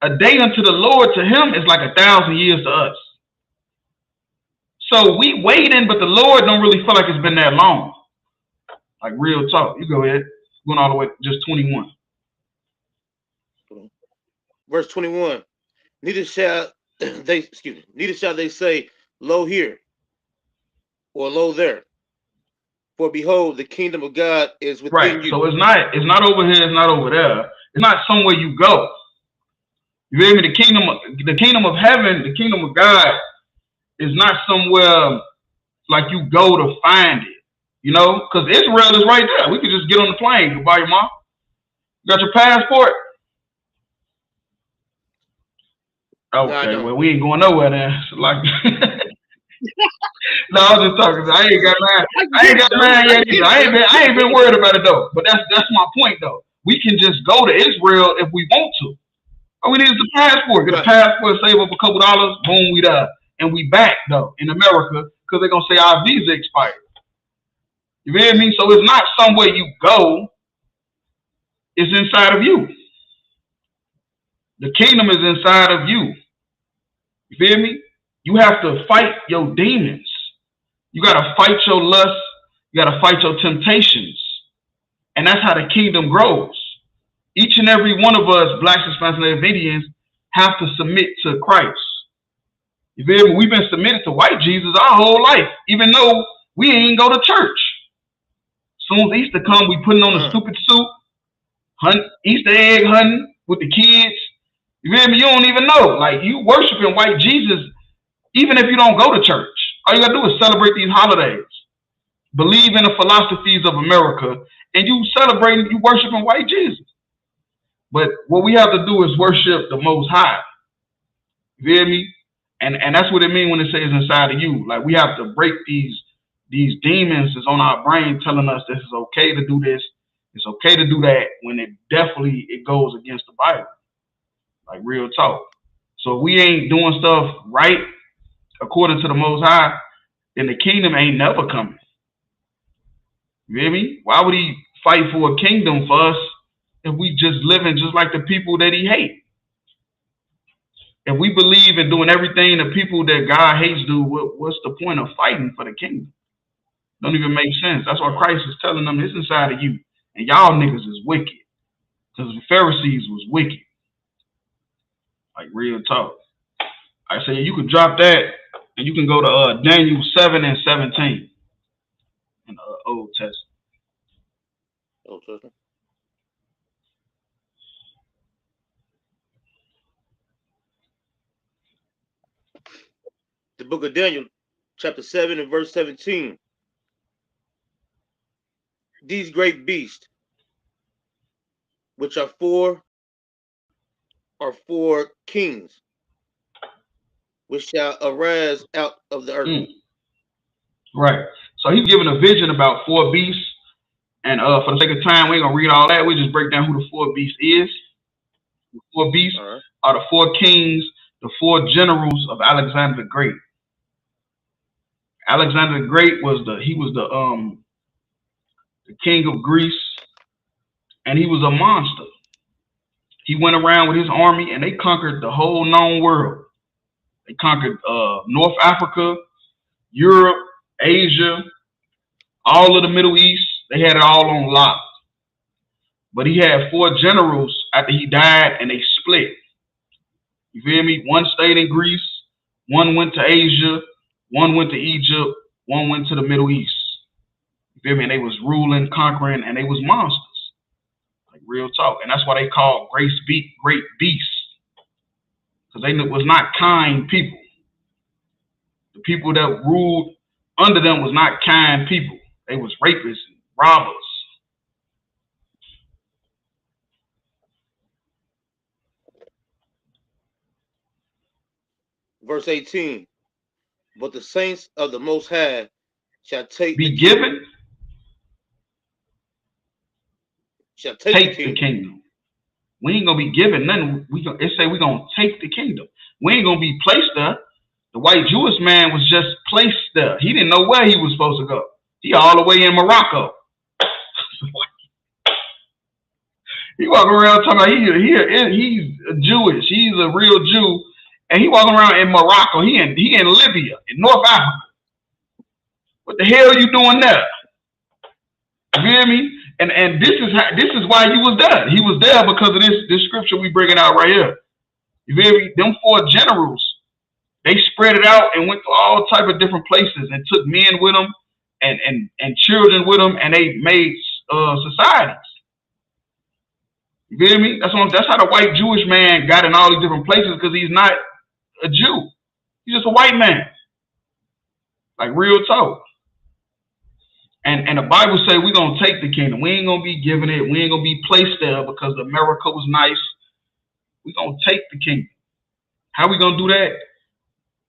[SPEAKER 5] a day unto the Lord to him is like 1,000 years to us. So we waiting, but the Lord don't really feel like it's been that long. Like real talk. You go ahead. Going all the way to just 21.
[SPEAKER 6] Verse 21. Neither shall they say, lo here, or lo there. For behold, the kingdom of God is within you.
[SPEAKER 5] So it's not over here, it's not over there. It's not somewhere you go. You hear me? The kingdom of heaven, the kingdom of God is not somewhere like you go to find it. You know, because Israel is right there. We could just get on the plane. Goodbye, your mom. You got your passport? Okay, well, we ain't going nowhere then. Like, no, I was just talking. I ain't got mine yet either. I ain't been worried about it though. But that's my point though. We can just go to Israel if we want to. All we need is a passport. Get a passport, save up a couple dollars, boom, we there. And we back though in America because they're gonna say our visa expired. You feel me? So it's not somewhere you go. It's inside of you. The kingdom is inside of you. You feel me? You have to fight your demons. You got to fight your lust. You got to fight your temptations. And that's how the kingdom grows. Each and every one of us, blacks, Hispanics, Native Indians, have to submit to Christ. You feel me? We've been submitted to white Jesus our whole life, even though we ain't go to church. Soon as Easter come, we putting on a stupid suit, Easter egg hunting with the kids. You feel me? You don't even know. Like, you worshiping white Jesus, even if you don't go to church. All you got to do is celebrate these holidays. Believe in the philosophies of America, and you celebrating, you worshiping white Jesus. But what we have to do is worship the Most High. You feel me? And that's what it means when it says inside of you. Like, we have to break these demons that's on our brain telling us this is okay to do this, it's okay to do that, when it goes against the Bible. Like, real talk. So if we ain't doing stuff right according to the Most High, then the kingdom ain't never coming. You hear me? Why would he fight for a kingdom for us if we just living just like the people that he hates? If we believe in doing everything the people that God hates do, what's the point of fighting for the kingdom? Don't even make sense. That's why Christ is telling them it's inside of you. And y'all niggas is wicked. Because the Pharisees was wicked. Like, real talk. I say you could drop that and you can go to Daniel 7 and 17 in the Old Testament.
[SPEAKER 6] Old Testament. The book of Daniel, chapter 7 and verse 17. These great beasts, which are four kings, which shall arise out of the earth.
[SPEAKER 5] Right. So he's giving a vision about four beasts. And for the sake of time, we ain't going to read all that. We just break down who the four beasts is. The four beasts are the four kings, the four generals of Alexander the Great. Alexander the Great was the king of Greece, and he was a monster. He went around with his army and they conquered the whole known world. They conquered North Africa, Europe, Asia, all of the Middle East. They had it all on lock. But he had 4 generals after he died, and they split. You feel me? One stayed in Greece, one went to Asia, one went to Egypt, one went to the Middle East. You feel me? And they was ruling, conquering, and they was monsters. Like real talk. And that's why they called great beasts. Because they was not kind people. The people that ruled under them was not kind people. They was rapists and robbers.
[SPEAKER 6] Verse 18. But the saints of the Most High shall take
[SPEAKER 5] be given.
[SPEAKER 6] Shall take
[SPEAKER 5] the kingdom. We ain't gonna be given nothing. It say we gonna take the kingdom. We ain't gonna be placed there. The white Jewish man was just placed there. He didn't know where he was supposed to go. He all the way in Morocco. He walking around talking about he's Jewish. He's a real Jew, and he walking around in Morocco. He in Libya, in North Africa. What the hell are you doing there? You hear me? And this is why he was there. He was there because of this scripture we bringing out right here. You hear me? Them 4 generals, they spread it out and went to all type of different places and took men with them and children with them, and they made societies. You feel me? That's how the white Jewish man got in all these different places, because he's not a Jew. He's just a white man. Like real talk. And the Bible say we're going to take the kingdom. We ain't going to be given it. We ain't going to be placed there because America was nice. We're going to take the kingdom. How we going to do that?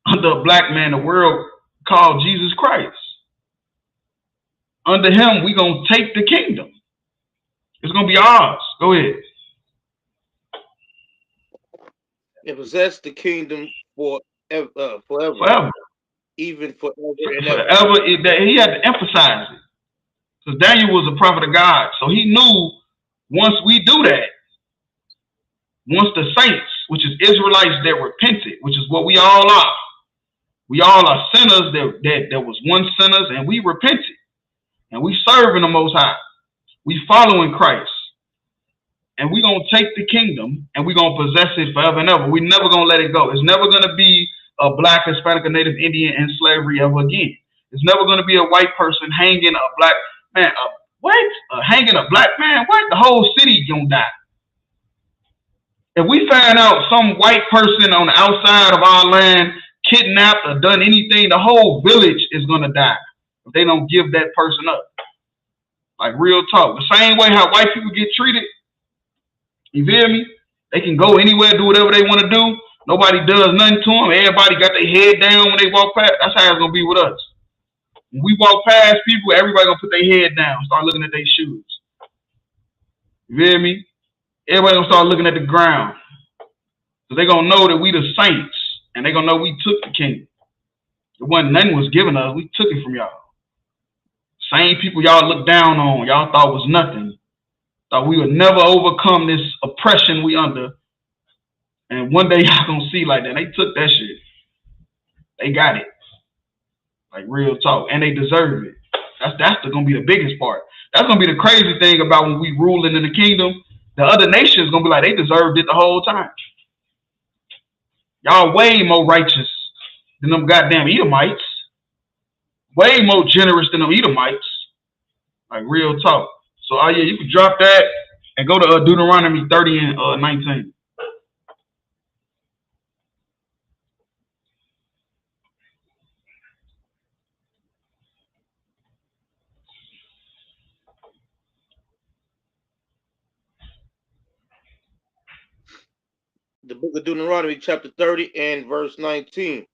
[SPEAKER 5] Under a black man, the world called Jesus Christ. Under him, we're going to take the kingdom. It's going to be ours. Go ahead.
[SPEAKER 6] And possess the kingdom forever.
[SPEAKER 5] Forever.
[SPEAKER 6] Even forever and ever.
[SPEAKER 5] Forever. He had to emphasize it. Because Daniel was a prophet of God. So he knew once we do that, once the saints, which is Israelites that repented, which is what we all are. We all are sinners that was once sinners, and we repented. And we serving the Most High. We following Christ. And we're going to take the kingdom and we're going to possess it forever and ever. We're never going to let it go. It's never going to be a black, Hispanic, or Native Indian in slavery ever again. It's never going to be a white person hanging a black man. Hanging a black man? What? The whole city going to die. If we find out some white person on the outside of our land kidnapped or done anything, the whole village is going to die if they don't give that person up. Like real talk. The same way how white people get treated. You feel me? They can go anywhere, do whatever they want to do. Nobody does nothing to them. Everybody got their head down when they walk past. That's how it's going to be with us. When we walk past people, everybody going to put their head down, start looking at their shoes. You feel me? Everybody going to start looking at the ground. So they're going to know that we the saints. And they're going to know we took the kingdom. It wasn't nothing was given us. We took it from y'all. Same people y'all looked down on. Y'all thought was nothing. Thought we would never overcome this oppression we under. And one day y'all gonna see like that. They took that shit. They got it. Like real talk. And they deserve it. That's gonna be the biggest part. That's gonna be the crazy thing about when we ruling in the kingdom. The other nations gonna be like, they deserved it the whole time. Y'all way more righteous than them goddamn Edomites. Way more generous than them Edomites. Like real talk. So yeah, you can drop that and go to Deuteronomy 30 and 19.
[SPEAKER 6] The book of Deuteronomy, chapter 30 and verse 19.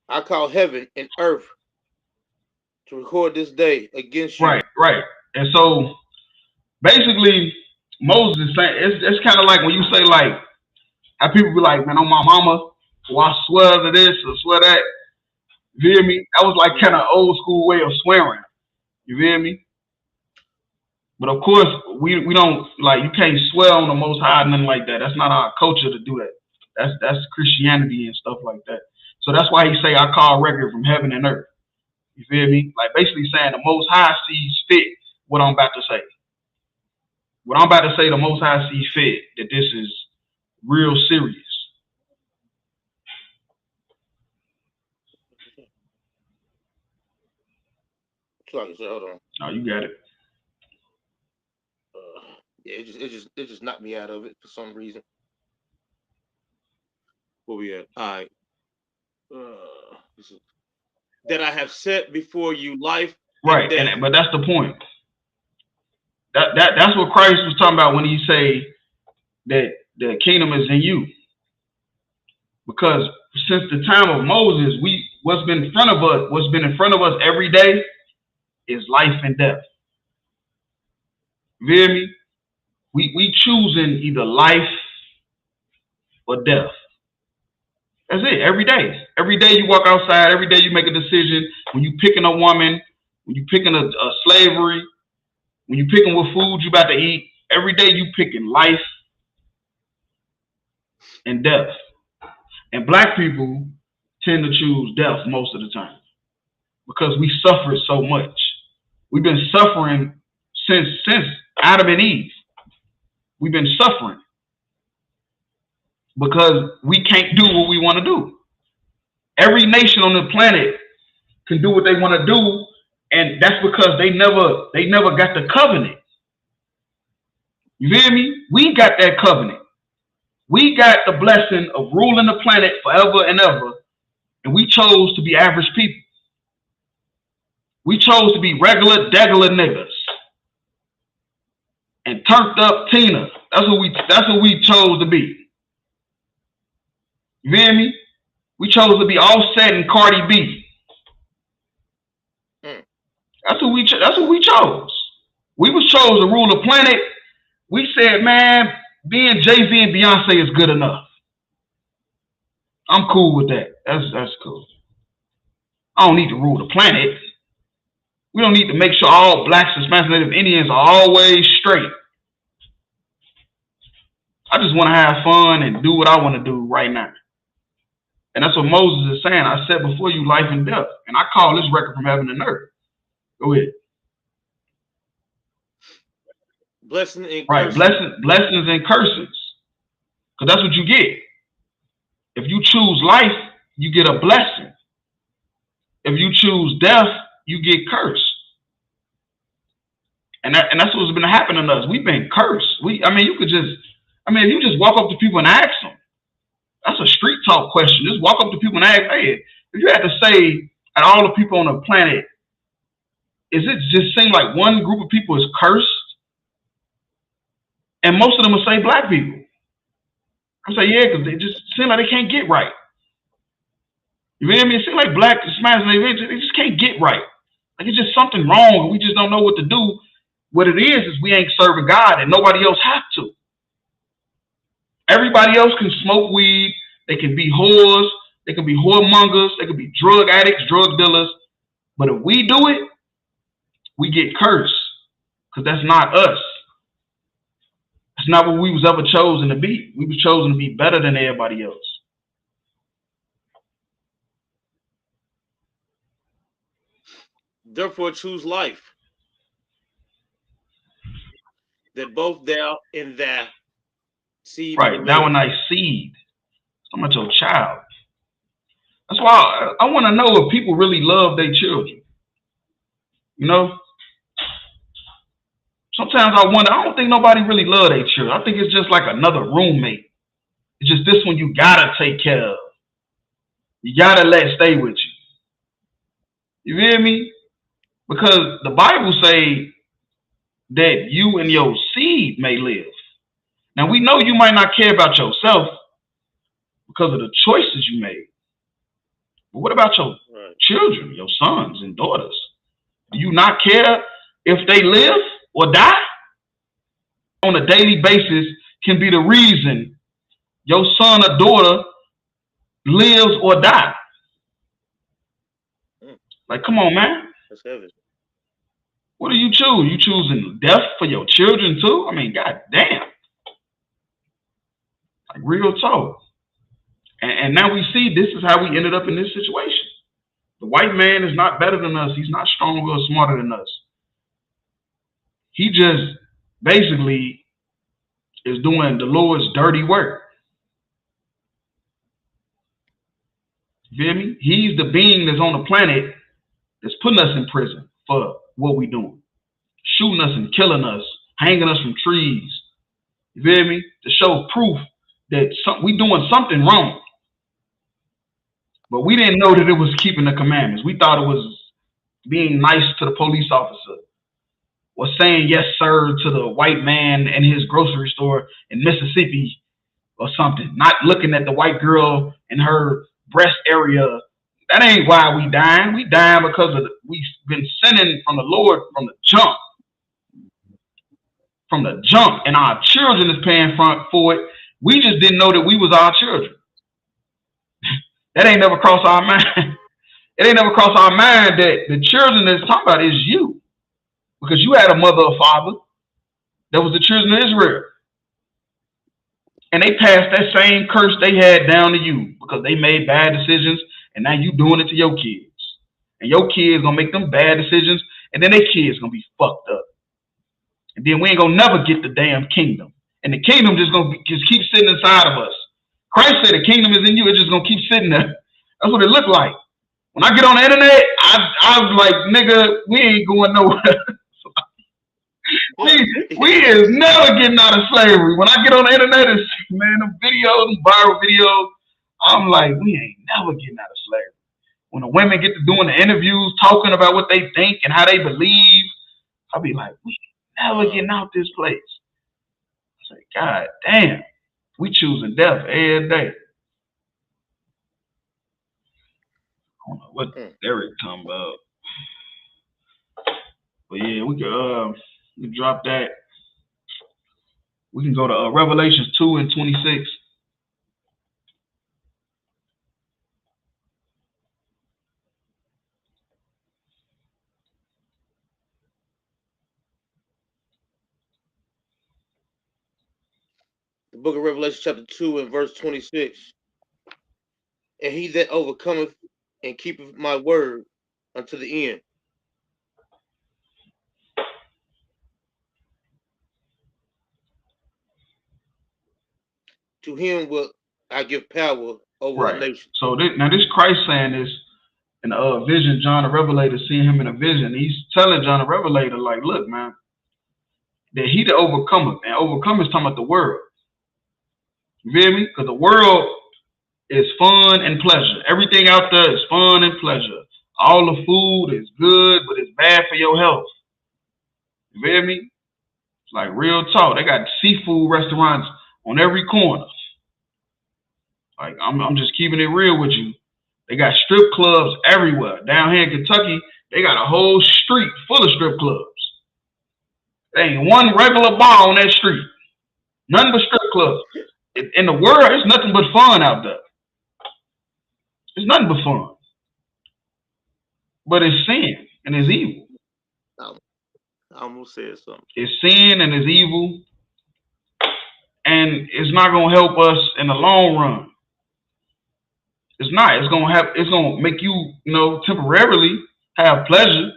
[SPEAKER 6] I call heaven and earth to record this day against you.
[SPEAKER 5] Right. And so basically, Moses is saying, it's kind of like when you say, like, how people be like, man, on my mama, so I swear to this or swear that. You feel me? That was like kind of old school way of swearing. You feel me? But of course, we don't, like, you can't swear on the Most High, nothing like that. That's not our culture to do that. That's Christianity and stuff like that. So that's why he say, I call record from heaven and earth. You feel me? Like basically saying the Most High sees fit what I'm about to say. What I'm about to say, the Most High sees fit that this is real serious.
[SPEAKER 6] Sorry, hold on.
[SPEAKER 5] Oh, you got it.
[SPEAKER 6] Yeah, it just knocked me out of it for some reason. Where we at? All right. That I have set before you life.
[SPEAKER 5] Right, but that's the point. That's what Christ was talking about when he say that the kingdom is in you. Because since the time of Moses, what's been in front of us every day is life and death. You hear me? We choosing either life or death. That's it. Every day. Every day you walk outside. Every day you make a decision. When you picking a woman, when you picking a slavery, when you picking what food you about to eat, every day you picking life and death. And black people tend to choose death most of the time because we suffered so much. We've been suffering since Adam and Eve. We've been suffering because we can't do what we want to do. Every nation on the planet can do what they want to do, and that's because they never got the covenant. You hear me? We got that covenant. We got the blessing of ruling the planet forever and ever, and we chose to be average people. We chose to be regular, degular niggas and turned up Tina. That's what we chose to be. You hear me? We chose to be Offset and Cardi B. That's what we chose. We was chose to rule the planet. We said, man, being Jay-Z and Beyonce is good enough. I'm cool with that. That's cool. I don't need to rule the planet. We don't need to make sure all blacks, Hispanics, Native Indians are always straight. I just want to have fun and do what I want to do right now. And that's what Moses is saying. I set before you life and death. And I call this record from heaven and earth. Go ahead.
[SPEAKER 6] Blessings and
[SPEAKER 5] right,
[SPEAKER 6] curses.
[SPEAKER 5] Blessings and curses. Because that's what you get. If you choose life, you get a blessing. If you choose death, you get cursed. And that's what's been happening to us. We've been cursed. If you just walk up to people and ask them, that's a street talk question. Just walk up to people and ask, hey, if you had to say at all the people on the planet, is it just seem like one group of people is cursed? And most of them will say black people. I say, yeah, because they just seem like they can't get right. You know what I mean? It seems like black, Hispanics, they just can't get right. Like it's just something wrong. We just don't know what to do. What it is we ain't serving God and nobody else has to. Everybody else can smoke weed. They can be whores. They can be whoremongers. They can be drug addicts, drug dealers. But if we do it, we get cursed because that's not us. That's not what we was ever chosen to be. We was chosen to be better than everybody else.
[SPEAKER 6] Therefore choose life, that both thou and thy seed.
[SPEAKER 5] Right, thou and thy seed. So much your child. That's why I want to know if people really love their children. You know? Sometimes I wonder, I don't think nobody really love their children. I think it's just like another roommate. It's just this one you gotta take care of. You gotta let stay with you. You hear me? Because the Bible say that you and your seed may live. Now we know you might not care about yourself because of the choices you made. But what about your children, your sons and daughters? Do you not care if they live or die? On a daily basis can be the reason your son or daughter lives or die. Like, come on, man.
[SPEAKER 6] That's heavy.
[SPEAKER 5] What do you choose? You choosing death for your children too? I mean, god damn. Like real talk. And now we see this is how we ended up in this situation. The white man is not better than us. He's not stronger or smarter than us. He just basically is doing the Lord's dirty work. You feel me? He's the being that's on the planet that's putting us in prison for what we doing. Shooting us and killing us, hanging us from trees. You feel me? To show proof that we doing something wrong. But we didn't know that it was keeping the commandments. We thought it was being nice to the police officer or saying yes, sir, to the white man in his grocery store in Mississippi or something. Not looking at the white girl in her breast area. That ain't why we dying. We dying because we've been sinning from the Lord from the jump. From the jump. And our children is paying for it. We just didn't know that we was our children. That ain't never crossed our mind. It ain't never crossed our mind that the children that's talking about is you. Because you had a mother or father that was the children of Israel. And they passed that same curse they had down to you because they made bad decisions and now you doing it to your kids. And your kids gonna make them bad decisions and then their kids gonna be fucked up. And then we ain't gonna never get the damn kingdom. And the kingdom just keep sitting inside of us. Christ said the kingdom is in you. It's just going to keep sitting there. That's what it looked like. When I get on the internet, I was like, nigga, we ain't going nowhere. we is never getting out of slavery. When I get on the internet, it's, man, them videos, them viral videos, I'm like, we ain't never getting out of slavery. When the women get to doing the interviews, talking about what they think and how they believe, I'll be like, we ain't never getting out this place. I say, God damn. We choosing death every day. I don't know what Derek talking about. But yeah, we can drop that. We can go to Revelations 2 and 26.
[SPEAKER 6] The book of Revelation chapter 2 and verse 26. And he that overcometh and keepeth my word unto the end. To him will I give power over the nation.
[SPEAKER 5] So this Christ saying this in a vision, John the Revelator seeing him in a vision. He's telling John the Revelator, like, look, man, that he that overcometh, and overcome is talking about the world. You feel me? Because the world is fun and pleasure. Everything out there is fun and pleasure. All the food is good, but it's bad for your health. You feel me? It's like real talk. They got seafood restaurants on every corner. Like I'm just keeping it real with you. They got strip clubs everywhere. Down here in Kentucky, they got a whole street full of strip clubs. There ain't one regular bar on that street. Nothing but strip clubs. In the world, it's nothing but fun out there. It's nothing but fun. But it's sin and it's evil.
[SPEAKER 6] I almost said something.
[SPEAKER 5] It's sin and it's evil. And it's not gonna help us in the long run. It's not. It's gonna make you, temporarily have pleasure.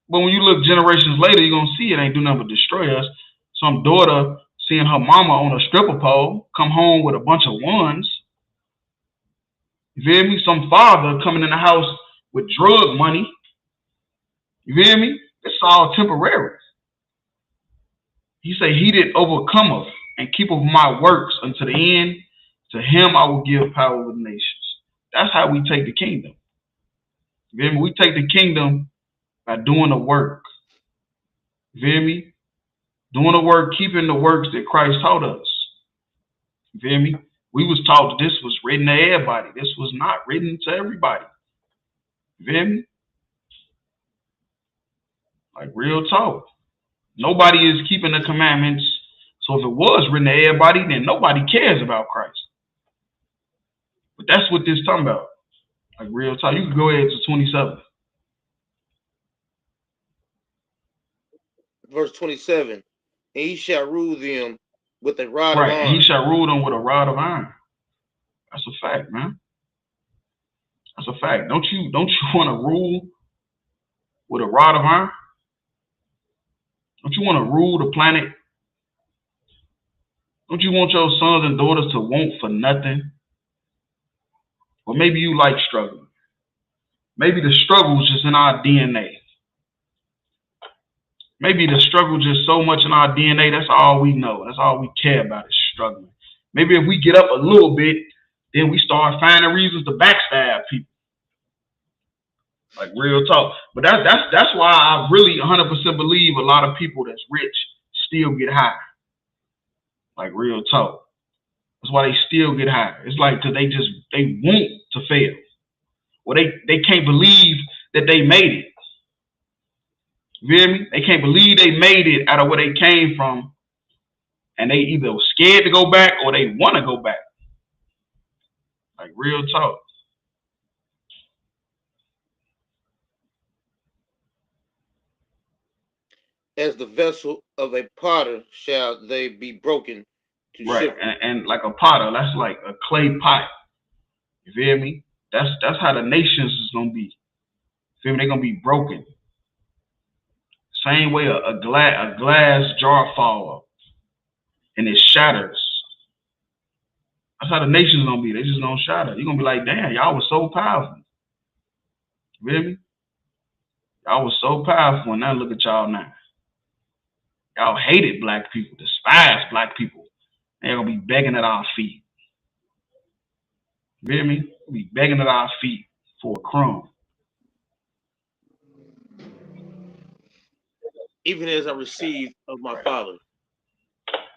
[SPEAKER 5] But when you look generations later, you're gonna see it ain't do nothing but destroy us. Some daughter seeing her mama on a stripper pole, come home with a bunch of ones. You feel me? Some father coming in the house with drug money. You feel me? It's all temporary. He say, he that overcometh and keepeth my works unto the end, to him I will give power over the nations. That's how we take the kingdom. You feel me? We take the kingdom by doing the work. You feel me? Doing the work, keeping the works that Christ taught us. You feel me? We was taught that this was written to everybody. This was not written to everybody. You feel me? Like real talk. Nobody is keeping the commandments. So if it was written to everybody, then nobody cares about Christ. But that's what this is talking about. Like real talk. You can go ahead to 27.
[SPEAKER 6] verse 27. And he shall rule them with a rod
[SPEAKER 5] Right,
[SPEAKER 6] of
[SPEAKER 5] and
[SPEAKER 6] iron.
[SPEAKER 5] he shall rule them with a rod of iron. That's a fact, man. That's a fact. Don't you want to rule with a rod of iron? Don't you want to rule the planet? Don't you want your sons and daughters to want for nothing? Or maybe you like struggling. Maybe the struggle is just in our DNA. Maybe the struggle just so much in our DNA, that's all we know. That's all we care about is struggling. Maybe if we get up a little bit, then we start finding reasons to backstab people. Like real talk. But that's why I really 100% believe a lot of people that's rich still get high. Like real talk. That's why they still get high. It's like because they want to fail. Well, they can't believe that they made it. You hear me? They can't believe they made it out of where they came from. And they either scared to go back or they want to go back. Like real talk.
[SPEAKER 6] As the vessel of a potter shall they be broken to
[SPEAKER 5] Right.
[SPEAKER 6] shipwreck.
[SPEAKER 5] And like a potter, that's like a clay pot. You feel me? That's how the nations is gonna be. You feel me? They're gonna be broken. Same way a glass jar fall up and it shatters. That's how the nation's gonna be. They just gonna shatter. You're gonna be like, damn, y'all was so powerful. You feel me? Y'all was so powerful, and now look at y'all now. Y'all hated black people, despised black people. They're gonna be begging at our feet. You feel me? They'll be begging at our feet for a crumb.
[SPEAKER 6] Even as I received of my Father.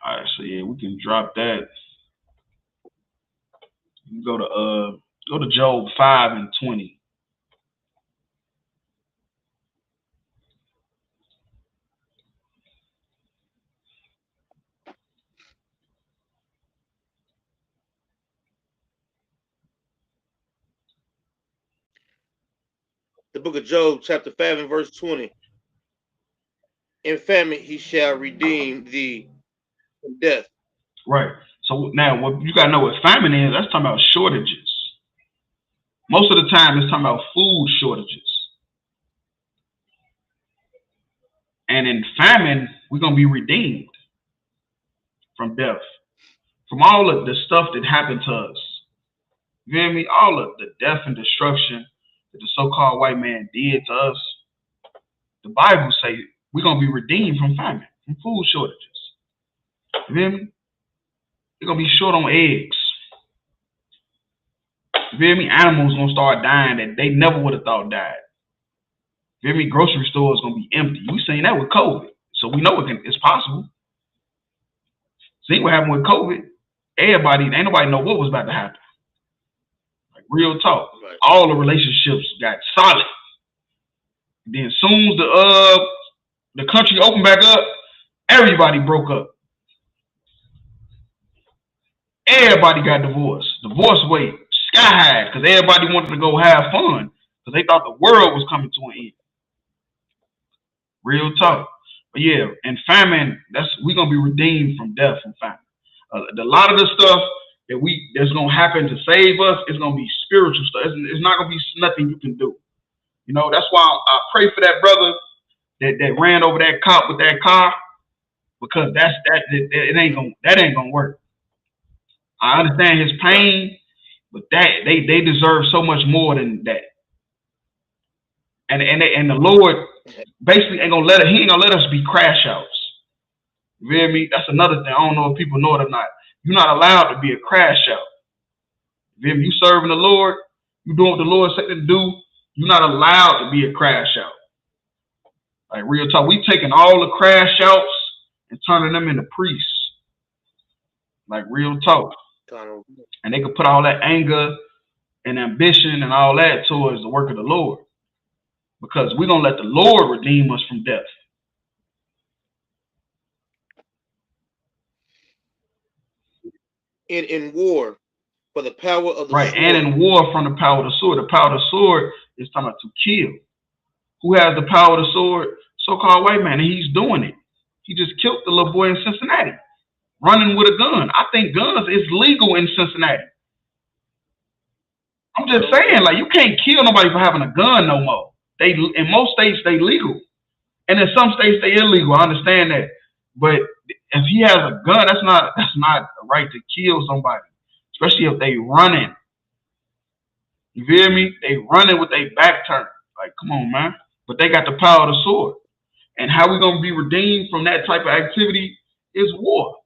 [SPEAKER 5] All right, so yeah, we can drop that. You go to Job 5:20.
[SPEAKER 6] The book of Job, chapter 5 and verse 20. In famine he shall redeem thee from death.
[SPEAKER 5] Right. So now what you gotta know what famine is, that's talking about shortages. Most of the time it's talking about food shortages. And in famine, we're gonna be redeemed from death. From all of the stuff that happened to us. You hear me? All of the death and destruction that the so-called white man did to us. The Bible say we're gonna be redeemed from famine, from food shortages. You hear me? They're gonna be short on eggs. You hear me? Animals gonna start dying that they never would have thought died. You hear me? Grocery stores gonna be empty. We seen that with COVID, so we know it's possible. See what happened with COVID? Ain't nobody know what was about to happen. Like real talk.
[SPEAKER 6] Right.
[SPEAKER 5] All the relationships got solid. Then as soon as the country opened back up, everybody broke up. Everybody got divorced. Divorce rate sky high because everybody wanted to go have fun because they thought the world was coming to an end. Real talk. But yeah, and famine, we're gonna be redeemed from death and famine. A lot of the stuff that's gonna happen to save us is gonna be spiritual stuff. It's not gonna be nothing you can do. You know, that's why I pray for that brother that ran over that cop with that car, because that ain't gonna work. I understand his pain, but they deserve so much more than that. And the Lord basically he ain't gonna let us be crash outs. You hear me? That's another thing. I don't know if people know it or not. You're not allowed to be a crash out. You hear me? You serving the Lord, you doing what the Lord said to do, you're not allowed to be a crash out. Like real talk. We taking all the crash outs and turning them into priests. Like real talk. And they could put all that anger and ambition and all that towards the work of the Lord. Because we're going to let the Lord redeem us from death.
[SPEAKER 6] In war, for the power of the
[SPEAKER 5] right,
[SPEAKER 6] sword.
[SPEAKER 5] and in war from the power of the sword. The power of the sword is talking about to kill. Who has the power of the sword? So-called white man, and he's doing it. He just killed the little boy in Cincinnati, running with a gun. I think guns is legal in Cincinnati. I'm just saying, like, you can't kill nobody for having a gun no more. They in most states they legal, and in some states they illegal. I understand that, but if he has a gun, that's not a right to kill somebody, especially if they running. You feel me? They running with their back turned. Like, come on, man. But they got the power of the sword. And how we gonna be redeemed from that type of activity is war.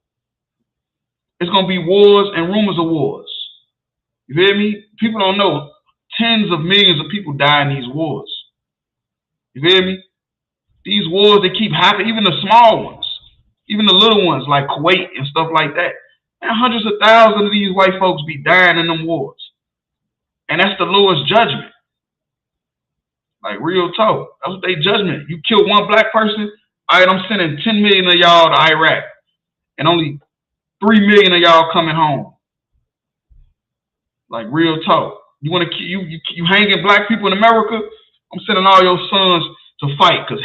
[SPEAKER 5] It's gonna be wars and rumors of wars. You feel me? People don't know. Tens of millions of people die in these wars. You feel me? These wars, they keep happening, even the small ones, even the little ones like Kuwait and stuff like that. And hundreds of thousands of these white folks be dying in them wars. And that's the lowest judgment. Like, real talk. That's their judgment. You kill one black person, all right, I'm sending 10 million of y'all to Iraq. And only 3 million of y'all coming home. Like, real talk. You want to you hanging black people in America? I'm sending all your sons to fight because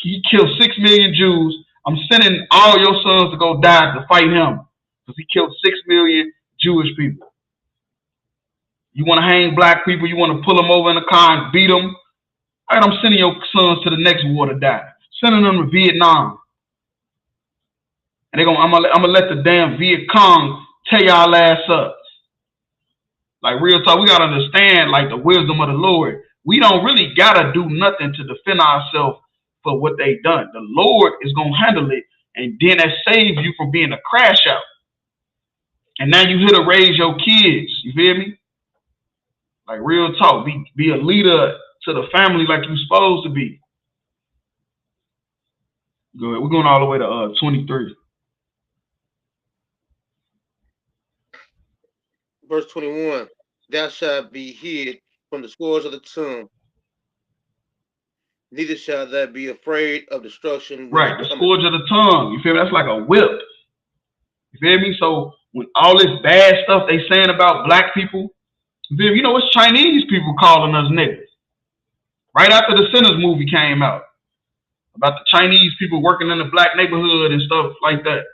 [SPEAKER 5] he killed 6 million Jews. I'm sending all your sons to go die to fight him because he killed 6 million Jewish people. You want to hang black people? You want to pull them over in a car and beat them? All right, I'm sending your sons to the next war to die. Sending them to Vietnam. And I'm gonna let the damn Viet Cong tear y'all ass up. Like, real talk, we gotta understand, like, the wisdom of the Lord. We don't really gotta do nothing to defend ourselves for what they done. The Lord is gonna handle it, and then that saves you from being a crash out. And now you here to raise your kids. You feel me? Like, real talk, be a leader to the family like you're supposed to be. Good. We're going all the way to 23.
[SPEAKER 6] Verse 21. Thou shalt be hid from the scourge of the tongue. Neither shall thou be afraid of destruction.
[SPEAKER 5] Right, the scourge of the tongue. You feel me? That's like a whip. You feel me? So when all this bad stuff they saying about black people, you know, it's Chinese people calling us niggas. Right after the Sinners movie came out, about the Chinese people working in the black neighborhood and stuff like that.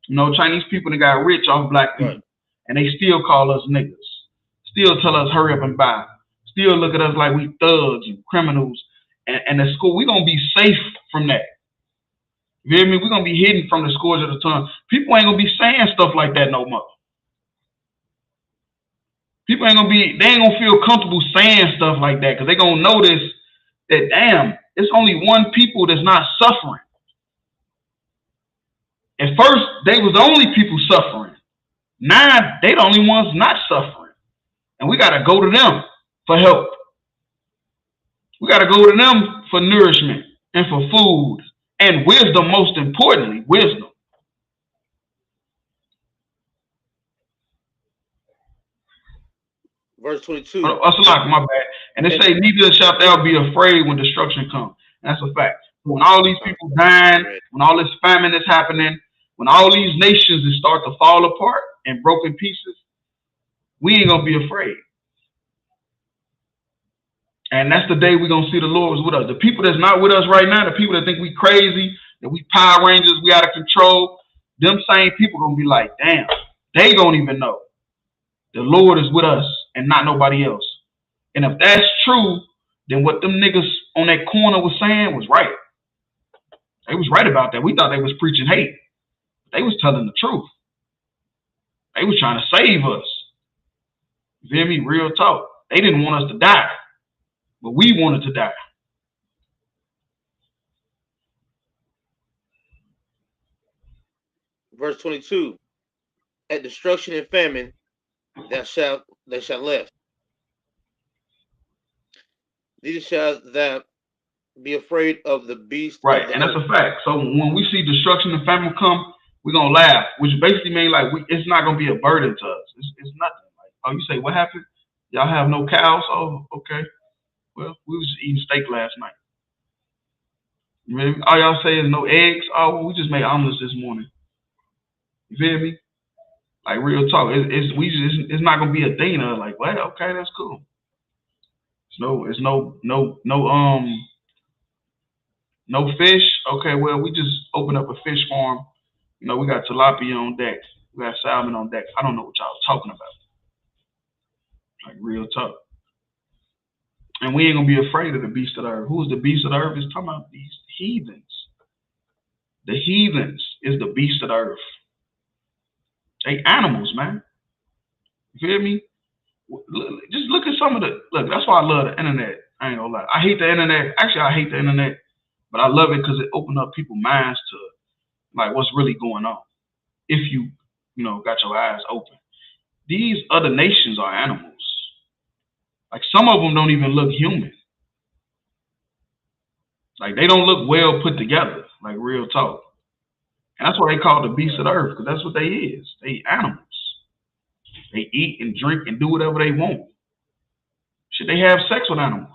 [SPEAKER 5] You know, Chinese people that got rich off black people, and they still call us niggas. Still tell us hurry up and buy. Still look at us like we thugs and criminals. And the school, we're gonna be safe from that. You hear me? We're gonna be hidden from the scourge of the tongue. People ain't gonna be saying stuff like that no more. People ain't gonna feel comfortable saying stuff like that because they're gonna notice that, damn, it's only one people that's not suffering. At first, they was the only people suffering. Now they the only ones not suffering. And we gotta go to them for help. We gotta go to them for nourishment and for food and wisdom, most importantly, wisdom.
[SPEAKER 6] Verse 22.
[SPEAKER 5] My bad. And they say, neither shalt thou be afraid when destruction comes. That's a fact. When all these people dying, when all this famine is happening, when all these nations start to fall apart and broken pieces, we ain't gonna be afraid. And that's the day we're gonna see the Lord was with us. The people that's not with us right now, the people that think we crazy, that we Power Rangers, we out of control, them same people gonna be like, damn, they don't even know. The Lord is with us and not nobody else. And if that's true, then what them niggas on that corner was saying was right. They was right about that. We thought they was preaching hate. They was telling the truth. They was trying to save us. You feel me? Real talk. They didn't want us to die, but we wanted to die.
[SPEAKER 6] Verse 22. At destruction and famine, they shall left. Neither shall thou be afraid of the beast.
[SPEAKER 5] Right, and that's a fact. So when we see destruction and famine come, we're gonna laugh, which basically means like it's not gonna be a burden to us. It's nothing. Like, oh, you say what happened? Y'all have no cows? Oh, okay. Well, we was eating steak last night. You feel me? All y'all say is no eggs. Oh, well, we just made omelets this morning. You feel me? Like, real talk. It's not gonna be a thing of like, well, okay, that's cool. It's no No fish? Okay, well, we just opened up a fish farm. You know, we got tilapia on deck. We got salmon on deck. I don't know what y'all talking about. Like, real talk. And we ain't gonna be afraid of the beast of the earth. Who's the beast of the earth? It's talking about these heathens. The heathens is the beast of the earth. They animals, man. You feel me? Just look at some of the, look, that's why I love the internet. I ain't gonna lie. I hate the internet. Actually, I hate the internet, but I love it because it opened up people's minds to like what's really going on. If you know, got your eyes open. These other nations are animals. Like some of them don't even look human. Like they don't look well put together, like real talk. And that's why they call the beast of the earth, because that's what they is. They animals. They eat and drink and do whatever they want. Shit, they have sex with animals.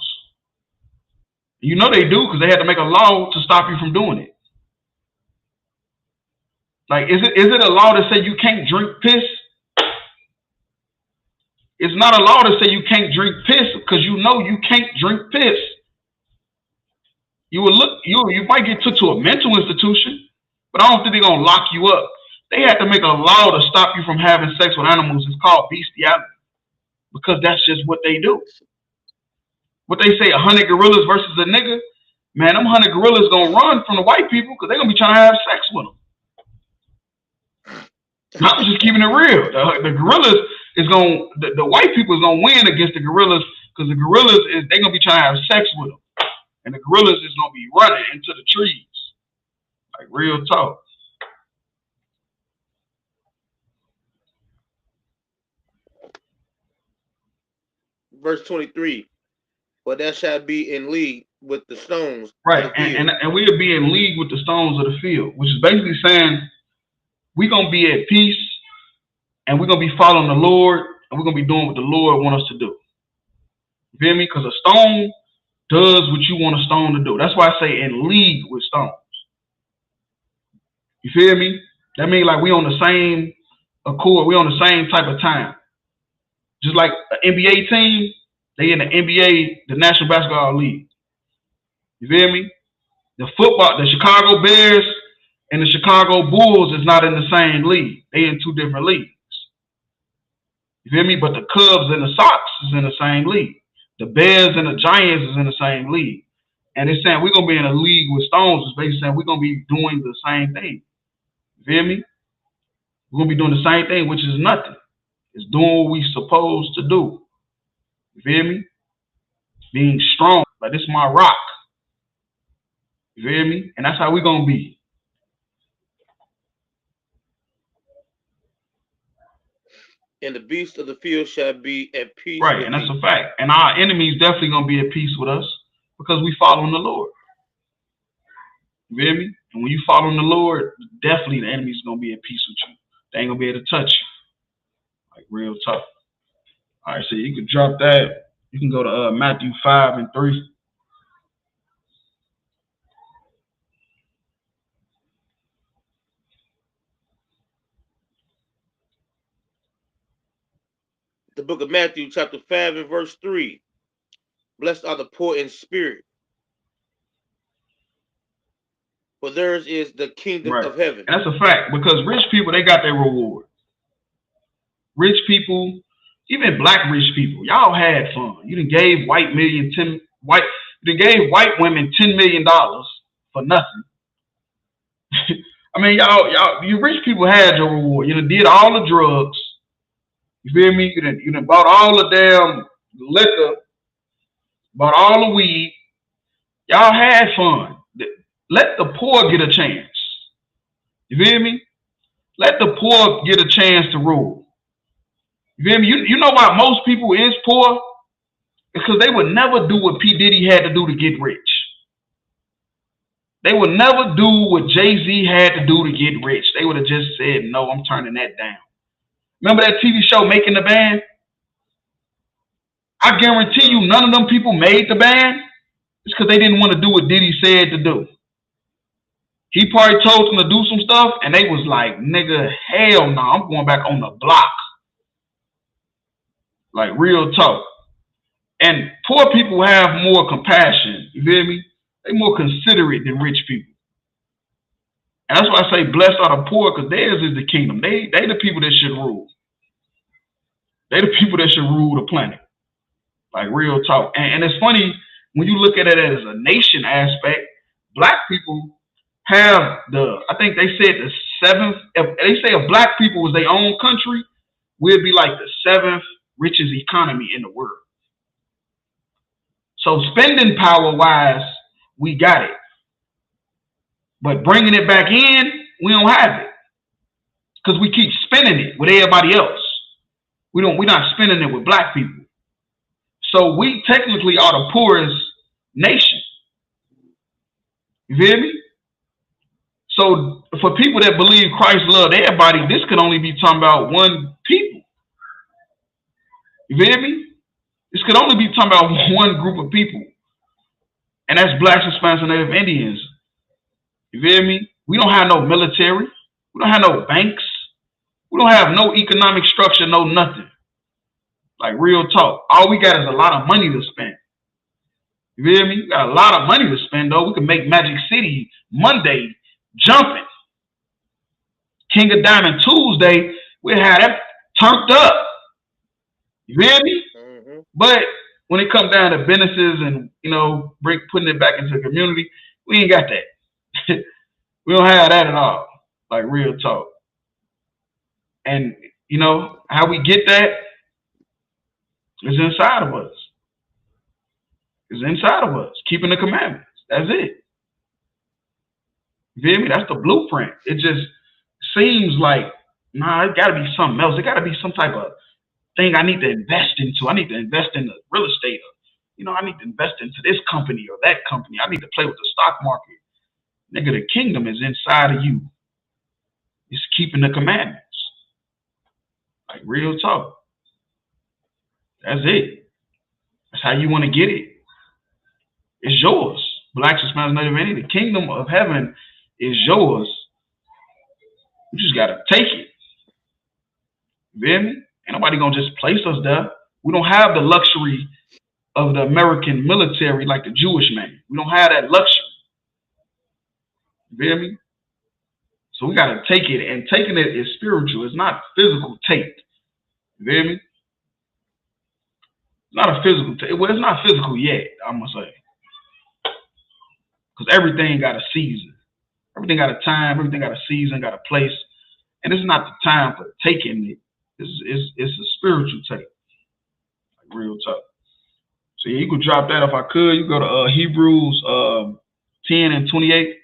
[SPEAKER 5] You know they do because they had to make a law to stop you from doing it. Like, is it a law that say you can't drink piss? It's not a law to say you can't drink piss because you know you can't drink piss. You might get took to a mental institution, but I don't think they're gonna lock you up. They had to make a law to stop you from having sex with animals. It's called bestiality because that's just what they do. What they say, 100 gorillas versus a nigga, man, them 100 gorillas gonna run from the white people because they're gonna be trying to have sex with them. I'm just keeping it real. The gorillas the white people is gonna win against the gorillas because the gorillas they're gonna be trying to have sex with them, and the gorillas is gonna be running into the trees, like real talk.
[SPEAKER 6] Verse 23. But that shall be in league with the stones.
[SPEAKER 5] Right, and we'll be in league with the stones of the field, which is basically saying we're gonna be at peace, and we're gonna be following the Lord, and we're gonna be doing what the Lord wants us to do. You feel me? Because a stone does what you want a stone to do. That's why I say in league with stones. You feel me? That means like we on the same accord, we on the same type of time. Just like an NBA team, they in the NBA, the National Basketball League. You feel me? The Chicago Bears and the Chicago Bulls is not in the same league. They in two different leagues. You feel me? But the Cubs and the Sox is in the same league. The Bears and the Giants is in the same league. And it's saying we're going to be in a league with stones. It's basically saying we're going to be doing the same thing. You feel me? We're going to be doing the same thing, which is nothing. It's doing what we supposed to do. You feel me? Being strong. Like, this is my rock. You feel me? And that's how we're going to be.
[SPEAKER 6] And the beast of the field shall be at peace.
[SPEAKER 5] Right, and that's a fact. And our enemies definitely going to be at peace with us because we following the Lord. You feel me? And when you following the Lord, definitely the enemy's going to be at peace with you. They ain't going to be able to touch you. Like, real tough. All right, so you can drop that. You can go to Matthew 5:3.
[SPEAKER 6] The book of Matthew, chapter 5 and verse 3. Blessed are the poor in spirit, for theirs is the kingdom of heaven.
[SPEAKER 5] And that's a fact because rich people, they got their reward. Rich people, even black rich people, y'all had fun. You done gave white women $10 million for nothing. I mean, you rich people had your reward. You done did all the drugs. You feel me? You done bought all the damn liquor, bought all the weed. Y'all had fun. Let the poor get a chance. You feel me? Let the poor get a chance to rule. You feel me? You know why most people is poor? It's because they would never do what P. Diddy had to do to get rich. They would never do what Jay-Z had to do to get rich. They would have just said, no, I'm turning that down. Remember that TV show, Making the Band? I guarantee you none of them people made the band. It's because they didn't want to do what Diddy said to do. He probably told them to do some stuff, and they was like, nigga, hell no, I'm going back on the block. Like, real talk. And poor people have more compassion. You feel me? They more considerate than rich people. And that's why I say blessed are the poor, because theirs is the kingdom. They the people that should rule. They the people that should rule the planet. Like real talk. And it's funny, when you look at it as a nation aspect, black people have I think they said the 7th, if black people was their own country, we'd be like the 7th richest economy in the world. So spending power wise, we got it. But bringing it back in, we don't have it. Because we keep spending it with everybody else. We're not spending it with black people. So we technically are the poorest nation. You feel me? So for people that believe Christ loved everybody, this could only be talking about one people. You feel me? This could only be talking about one group of people. And that's blacks, Hispanics, and Native Indians. You feel me? We don't have no military. We don't have no banks. We don't have no economic structure, no nothing. Like real talk. All we got is a lot of money to spend. You feel me? We got a lot of money to spend, though. We can make Magic City Monday jumping. King of Diamond Tuesday, we had that turned up. You feel me? Mm-hmm. But when it comes down to businesses and, putting it back into the community, we ain't got that. We don't have that at all. Like real talk. And, how we get that is inside of us. It's inside of us. Keeping the commandments. That's it. You feel me? That's the blueprint. It just seems like, it got to be something else. It got to be some type of thing I need to invest into. I need to invest in the real estate. I need to invest into this company or that company. I need to play with the stock market. Nigga, the kingdom is inside of you. It's keeping the commandments. Like real talk. That's it. That's how you want to get it. It's yours. Blacks, Hispanics, Native Indians. The kingdom of heaven is yours. You just gotta take it. You feel me? Ain't nobody gonna just place us there. We don't have the luxury of the American military like the Jewish man. We don't have that luxury. You feel me? So we gotta take it, and taking it is spiritual. It's not physical take. You feel me? It's not a physical take. Well, it's not physical yet, I'm gonna say. Because everything got a season. Everything got a time, everything got a season, got a place. And it's not the time for taking it. It's a spiritual take. Like real talk. So yeah, you could drop that if I could. You go to Hebrews 10 and 28.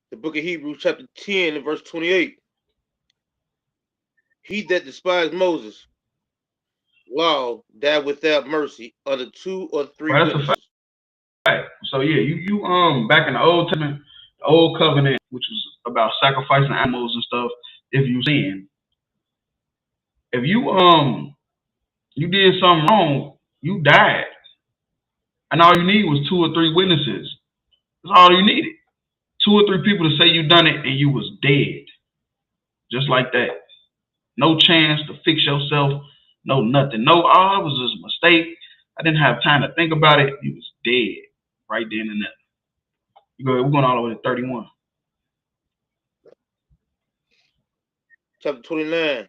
[SPEAKER 6] The book of Hebrews, chapter 10, and verse 28. He that despised Moses' law died without mercy under 2 or 3 witnesses.
[SPEAKER 5] Right. So yeah, you back in the Old Testament, the Old Covenant, which was about sacrificing animals and stuff. If you sin, if you did something wrong, you died, and all you need was 2 or 3 witnesses. That's all you needed. 2 or 3 people to say you done it, and you was dead. Just like that. No chance to fix yourself. No nothing. No, it was just a mistake. I didn't have time to think about it. You was dead right then and there. You go ahead. We're going all the way to 31.
[SPEAKER 6] Chapter 29.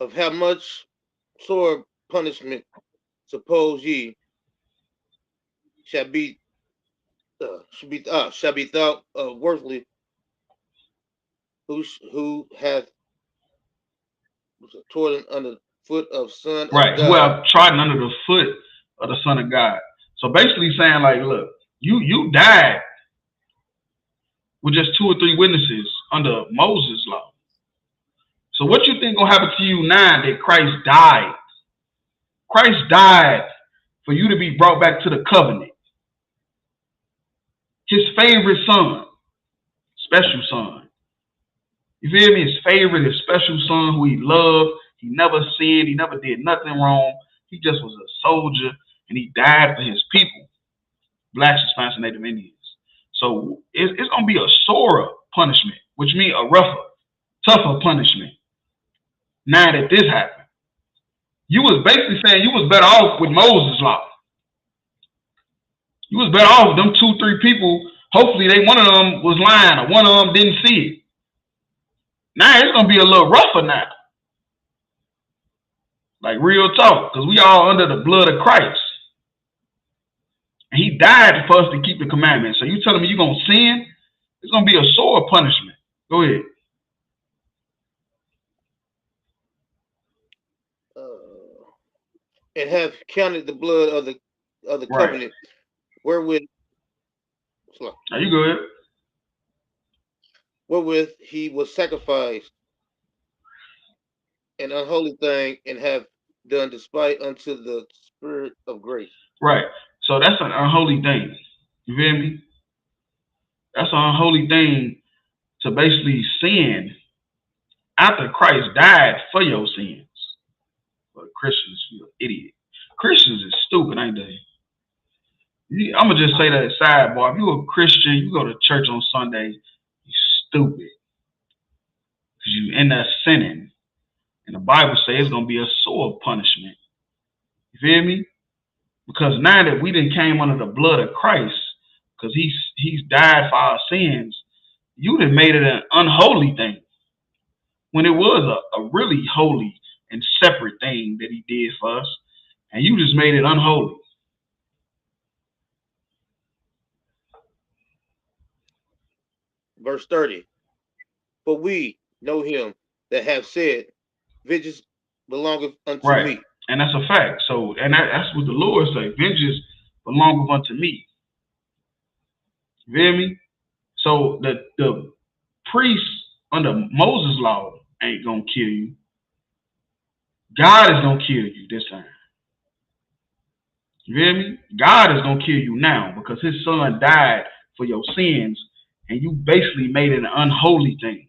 [SPEAKER 6] Of how much sore punishment suppose ye shall be thought worthily who hath trodden under the foot of Son of God.
[SPEAKER 5] Who have trodden under the foot of the Son of God. So basically saying, like, look, you died with just 2 or 3 witnesses under Moses' law. So what you think gonna happen to you now that Christ died? Christ died for you to be brought back to the covenant. His favorite son, special son. You feel me? His favorite, his special son who he loved. He never sinned. He never did nothing wrong. He just was a soldier, and he died for his people. Blacks, Hispanics, and Native Indians. So it's going to be a sorer punishment, which means a rougher, tougher punishment. Now that this happened, you was basically saying you was better off with Moses' law. You was better off with them 2-3 people. Hopefully, one of them was lying or one of them didn't see it. Now it's gonna be a little rougher now. Like real talk, because we all under the blood of Christ. And he died for us to keep the commandments. So you telling me you're gonna sin? It's gonna be a sore punishment. Go ahead.
[SPEAKER 6] And have counted the blood of the covenant wherewith.
[SPEAKER 5] Now you go ahead.
[SPEAKER 6] Wherewith he was sacrificed, an unholy thing, and have done despite unto the Spirit of grace.
[SPEAKER 5] Right. So that's an unholy thing. You feel me? That's an unholy thing to basically sin after Christ died for your sins. But Christians, you're an idiot. Christians is stupid, ain't they? I'm gonna just say that sidebar. If you're a Christian, you go to church on Sunday, you're stupid. Because you end up sinning. And the Bible says it's gonna be a sore punishment. You feel me? Because now that we done came under the blood of Christ, because he's died for our sins, you done made it an unholy thing. When it was a really holy and separate thing that he did for us, and you just made it unholy.
[SPEAKER 6] Verse 30. For we know him that have said, vengeance belongeth unto me.
[SPEAKER 5] And that's a fact. So, and that's what the Lord say. Vengeance belongeth unto me. You feel me? So the priests under Moses' law ain't gonna kill you. God is gonna kill you this time. You feel me? God is gonna kill you now because his son died for your sins, and you basically made it an unholy thing.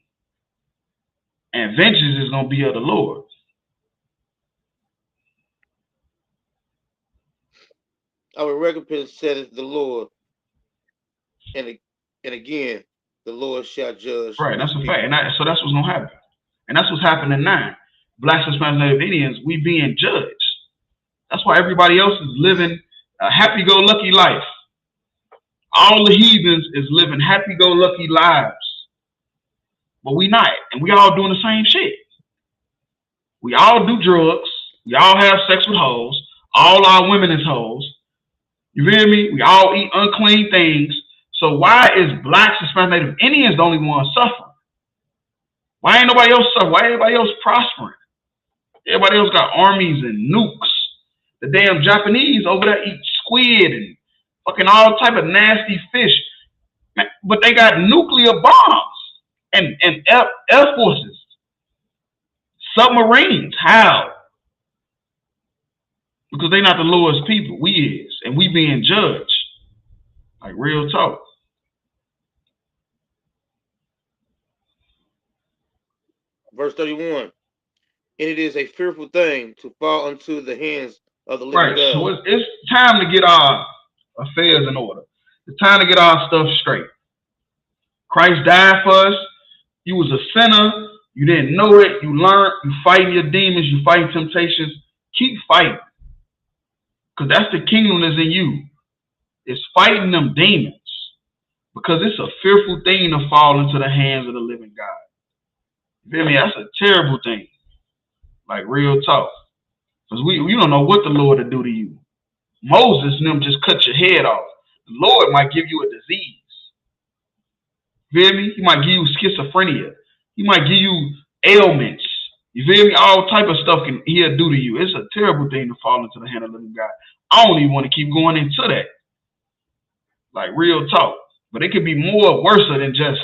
[SPEAKER 5] And vengeance is gonna be of the Lord.
[SPEAKER 6] Our recompense saith the Lord, and again the Lord shall judge.
[SPEAKER 5] Right, that's a fact. And so that's what's gonna happen. And that's what's happening now. Blacks, Hispanics, Native Indians, we being judged. That's why everybody else is living a happy-go-lucky life. All the heathens is living happy-go-lucky lives. But we not. And we all doing the same shit. We all do drugs. We all have sex with hoes. All our women is hoes. You feel me? We all eat unclean things. So why is blacks, Hispanic, Native Indians the only ones suffering? Why ain't nobody else suffering? Why everybody else prospering? Everybody else got armies and nukes. The damn Japanese over there eat squid and fucking all type of nasty fish. But they got nuclear bombs and air forces, submarines. How? Because they not the Lord's people. We is. And we being judged. Like real talk.
[SPEAKER 6] Verse 31. And it is a fearful thing to fall into the hands of the living God.
[SPEAKER 5] So it's time to get our affairs in order. It's time to get our stuff straight. Christ died for us. You was a sinner. You didn't know it. You learned. You fighting your demons. You fighting temptations. Keep fighting. Because that's the kingdom that's in you. It's fighting them demons. Because it's a fearful thing to fall into the hands of the living God. You feel me? That's a terrible thing. Like real talk. Because we don't know what the Lord will do to you. Moses and them just cut your head off. The Lord might give you a disease. You feel me? He might give you schizophrenia. He might give you ailments. You feel me? All type of stuff he'll do to you. It's a terrible thing to fall into the hand of the living God. I don't even want to keep going into that. Like real talk. But it could be more worse than just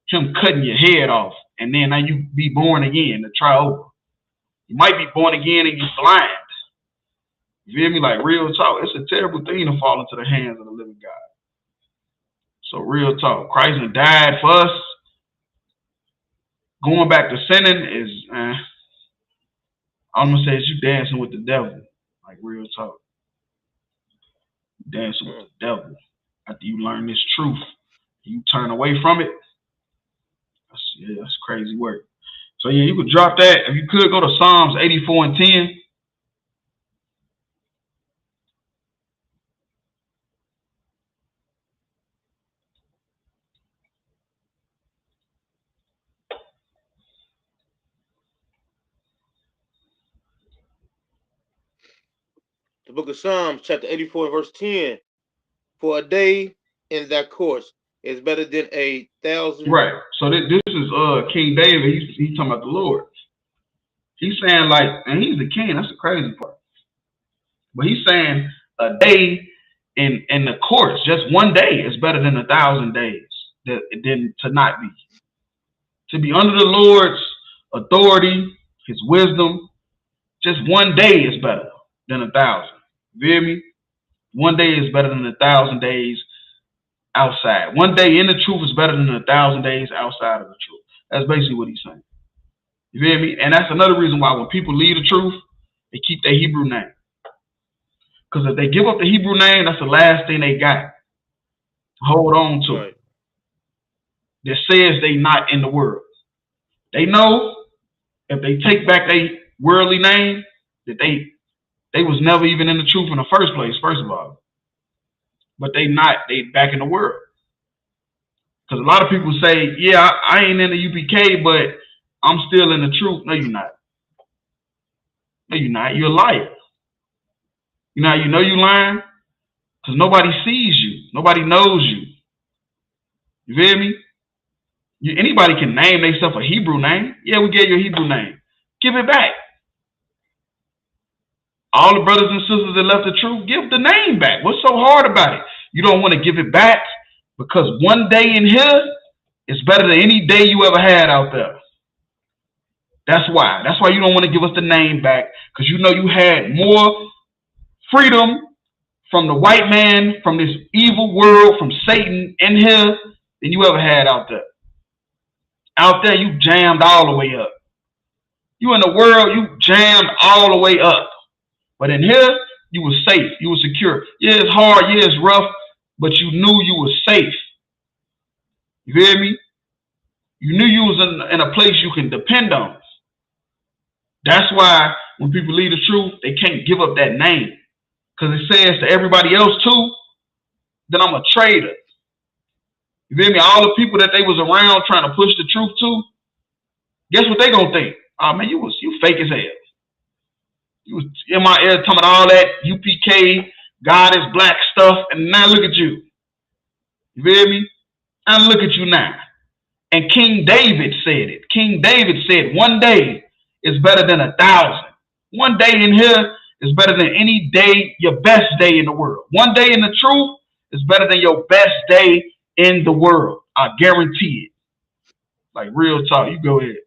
[SPEAKER 5] him cutting your head off. And then now you be born again to try over. You might be born again and you're blind. You feel me? Like real talk. It's a terrible thing to fall into the hands of the living God. So real talk. Christ has died for us. Going back to sinning is, I'm going to say is you dancing with the devil. Like real talk. Dancing with the devil. after you learn this truth, you turn away from it. That's crazy work. So yeah, you could drop that. If you could go to Psalms 84 and 10.
[SPEAKER 6] The book of Psalms, chapter 84, verse 10. For a day in that course is better than 1,000.
[SPEAKER 5] Right. So this is King David. He's talking about the Lord. He's saying like, and he's the king. That's the crazy part. But he's saying a day in the courts, just one day is better than 1,000 days than to not be. To be under the Lord's authority, his wisdom, just one day is better than 1,000. You hear me? One day is better than 1,000 days outside. One day in the truth is better than 1,000 days outside of the truth. That's basically what he's saying. You hear me? And that's another reason why when people leave the truth, they keep their Hebrew name. Because if they give up the Hebrew name, that's the last thing they got to hold on to.
[SPEAKER 6] Right.
[SPEAKER 5] That says they not in the world. They know if they take back their worldly name, that they was never even in the truth in the first place, first of all. But they back in the world. Because a lot of people say, yeah, I ain't in the UPK, but I'm still in the truth. No, you're not. No, you're not. You're a liar. You know how you know you're lying? Because nobody sees you. Nobody knows you. You feel me? Anybody can name themselves a Hebrew name. Yeah, we gave you a Hebrew name. Give it back. All the brothers and sisters that left the truth, give the name back. What's so hard about it? You don't want to give it back because one day in here is better than any day you ever had out there. That's why. That's why you don't want to give us the name back, because you know you had more freedom from the white man, from this evil world, from Satan in here than you ever had out there. Out there, you jammed all the way up. You in the world, you jammed all the way up. But in here, you were safe. You were secure. Yeah, it's hard. Yeah, it's rough. But you knew you were safe. You hear me? You knew you was in a place you can depend on. That's why when people leave the truth, they can't give up that name. Because it says to everybody else too, that I'm a traitor. You feel me? All the people that they was around trying to push the truth to, guess what they gonna think? Oh man, you fake as hell. You was in my ear talking about all that UPK, God is black stuff, and now look at you. You feel me? And look at you now. And King David said it. King David said, one day is better than 1,000. One day in here is better than any day, your best day in the world. One day in the truth is better than your best day in the world. I guarantee it. Like real talk. You go ahead.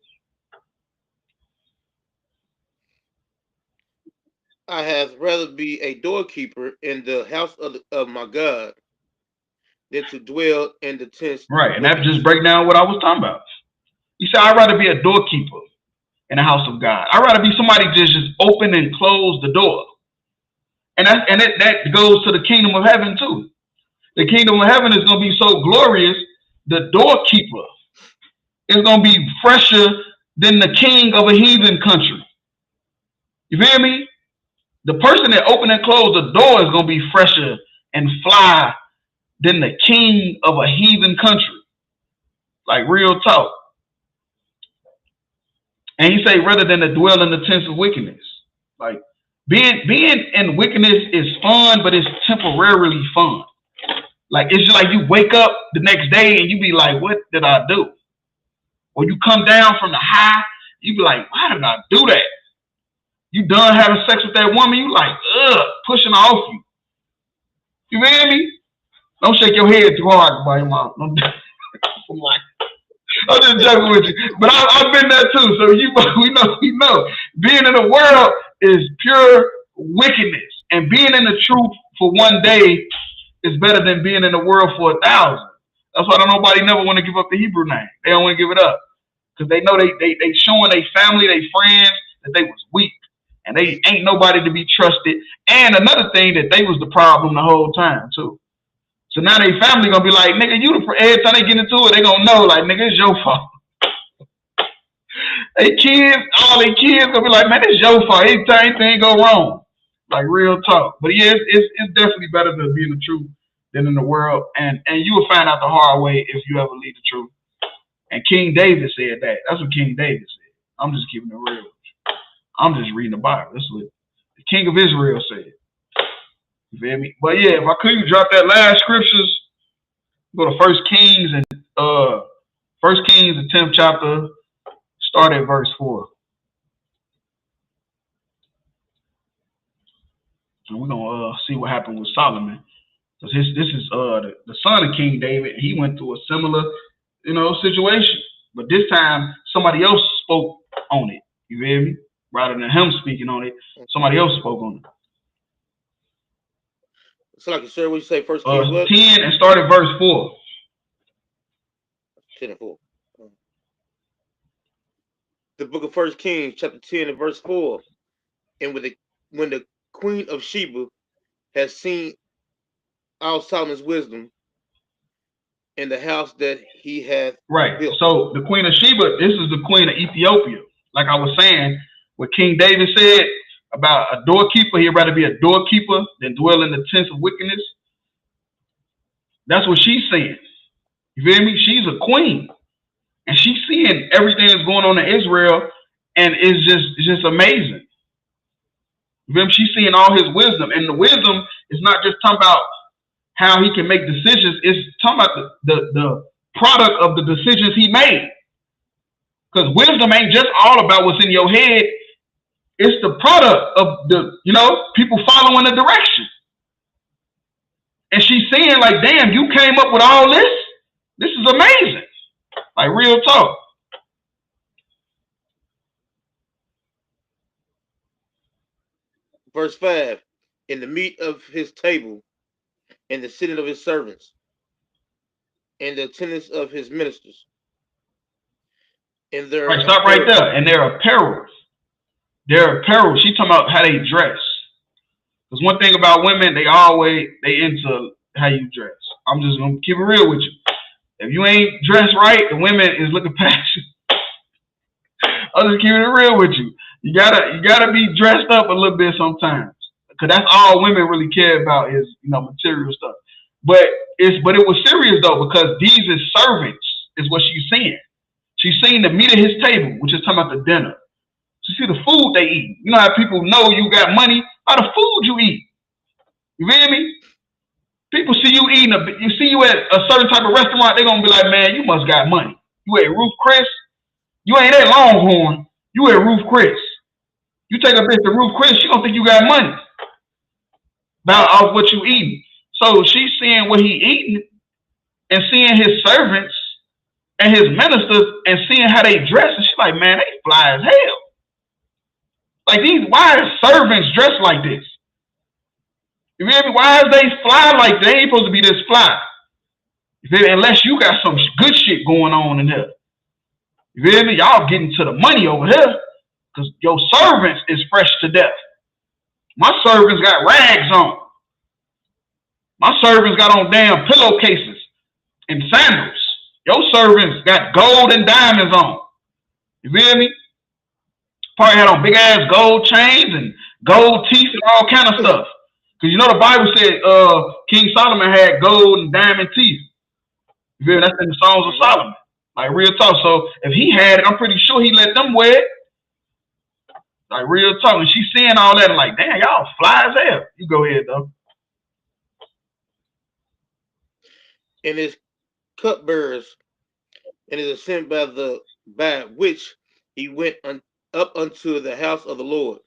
[SPEAKER 6] I had rather be a doorkeeper in the house of my God than to dwell in the tents.
[SPEAKER 5] Right, and that just break down what I was talking about. He said, I'd rather be a doorkeeper in the house of God. I'd rather be somebody just open and close the door. And that goes to the kingdom of heaven too. The kingdom of heaven is going to be so glorious, the doorkeeper is going to be fresher than the king of a heathen country. You feel me? The person that open and close the door is going to be fresher and fly than the king of a heathen country. Like real talk. And he say rather than to dwell in the tents of wickedness. Like being in wickedness is fun, but it's temporarily fun. Like it's just like you wake up the next day and you be like, what did I do? Or you come down from the high, you be like, why did I do that? You done having sex with that woman, you like, pushing her off you. You feel me? Don't shake your head too hard by your mouth. I'm just joking with you. But I've been there too. So we know. Being in the world is pure wickedness. And being in the truth for one day is better than being in the world for 1,000. That's why nobody never want to give up the Hebrew name. They don't want to give it up. Because they know they showing their family, their friends, that they was weak. And they ain't nobody to be trusted. And another thing, that they was the problem the whole time too. So now they family gonna be like, nigga, every time they get into it, they gonna know, like, nigga, it's your fault. All their kids gonna be like, man, it's your fault. Anything go wrong. Like, real talk. But yeah, it's definitely better to be in the truth than in the world. And you will find out the hard way if you ever leave the truth. And King David said that. That's what King David said. I'm just keeping it real. I'm just reading the Bible. That's what the King of Israel said. You feel me? But yeah, if I could, you drop that last scriptures. Go to 1 Kings and 1 Kings, the 10th chapter, start at verse 4. And we're gonna see what happened with Solomon. Because this is the son of King David. He went through a similar, situation. But this time somebody else spoke on it. You feel me? Rather than him speaking on it, somebody else spoke on it.
[SPEAKER 6] So like you said, what you say, 1 Kings what?
[SPEAKER 5] 10 and start at verse 4.
[SPEAKER 6] 10 and 4. The book of 1 Kings, chapter 10 and verse 4. And when the Queen of Sheba has seen all Solomon's wisdom in the house that he hath built.
[SPEAKER 5] So the Queen of Sheba, this is the Queen of Ethiopia. Like I was saying, what King David said about a doorkeeper, he'd rather be a doorkeeper than dwell in the tents of wickedness. That's what she's saying. You feel me? She's a queen. And she's seeing everything that's going on in Israel, and it's just amazing. You feel me? She's seeing all his wisdom. And the wisdom is not just talking about how he can make decisions, it's talking about the product of the decisions he made. Because wisdom ain't just all about what's in your head. It's the product of people following the direction. And she's saying, like, damn, you came up with all this? This is amazing. Like, real talk.
[SPEAKER 6] Verse 5. In the meat of his table, and the sitting of his servants, and the attendance of his ministers. And their
[SPEAKER 5] stop right there. And their apparel. Their apparel. She talking about how they dress. Because one thing about women, they into how you dress. I'm just gonna keep it real with you. If you ain't dressed right, the women is looking past you. I'm just keeping it real with you. You gotta be dressed up a little bit sometimes. Cause that's all women really care about is, material stuff. But it was serious though, because these is servants, is what she's seeing. She's seeing the meat of his table, which is talking about the dinner. She see the food they eat. You know how people know you got money by the food you eat. You feel me? People see you eating you see you at a certain type of restaurant, they're gonna be like, man, you must got money. You at Ruth Chris? You ain't at Longhorn. You at Ruth Chris. You take a bitch to Ruth Chris, she gonna think you got money. Off what you eating. So she's seeing what he eating and seeing his servants and his ministers and seeing how they dress, and she's like, man, they fly as hell. Like why are servants dressed like this? You feel me? Why is they fly like they ain't supposed to be this fly? You feel me? Unless you got some good shit going on in here. You feel me? Y'all getting to the money over here because your servants is fresh to death. My servants got rags on. My servants got on damn pillowcases and sandals. Your servants got gold and diamonds on. You feel me? Probably had on big ass gold chains and gold teeth and all kind of stuff. Because the Bible said King Solomon had gold and diamond teeth. You feel me? That's in the Songs of Solomon. Like, real talk. So if he had it, I'm pretty sure he let them wear it. Like, real talk. And she's seeing all that and like, damn, y'all fly as hell. You go ahead, though.
[SPEAKER 6] And his cupbearers, and is sent by which he went up unto the house of the Lord.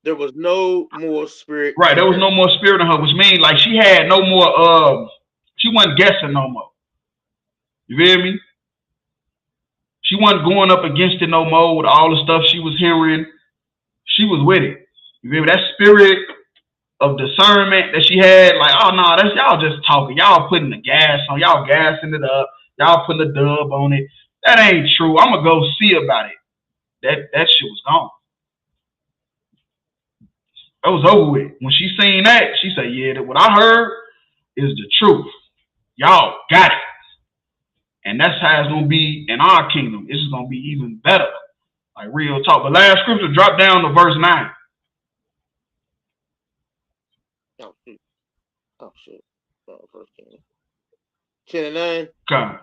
[SPEAKER 6] There was no more spirit.
[SPEAKER 5] Right, there was no more spirit in her, which means like she had no more, she wasn't guessing no more. You feel me? She wasn't going up against it no more with all the stuff she was hearing. She was with it. You feel me? That spirit of discernment that she had, like, oh no, that's y'all just talking. Y'all putting the gas on, y'all gassing it up, y'all putting the dub on it. That ain't true. I'm gonna go see about it. That shit was gone. That was over with. When she seen that, she said, yeah, what I heard, is the truth. Y'all got it. And that's how it's going to be in our kingdom. It's going to be even better. Like real talk. The last scripture, drop down to verse 9.
[SPEAKER 6] Oh, shoot. Oh, shit. Oh, First King. 10 and 9.
[SPEAKER 5] Okay.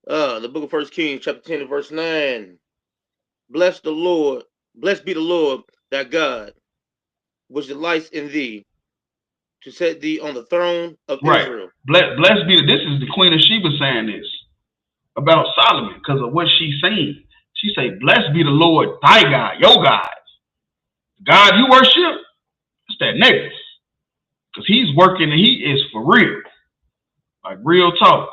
[SPEAKER 6] The book of First Kings, chapter 10 and verse 9. Bless the Lord. Blessed be the Lord, thy God, which delights in thee, to set thee on the throne of Israel.
[SPEAKER 5] Blessed be this is the Queen of Sheba saying this about Solomon because of what she's saying. She say, blessed be the Lord, thy God, your God. The God you worship, it's that nigga. Because he's working and he is for real. Like real talk.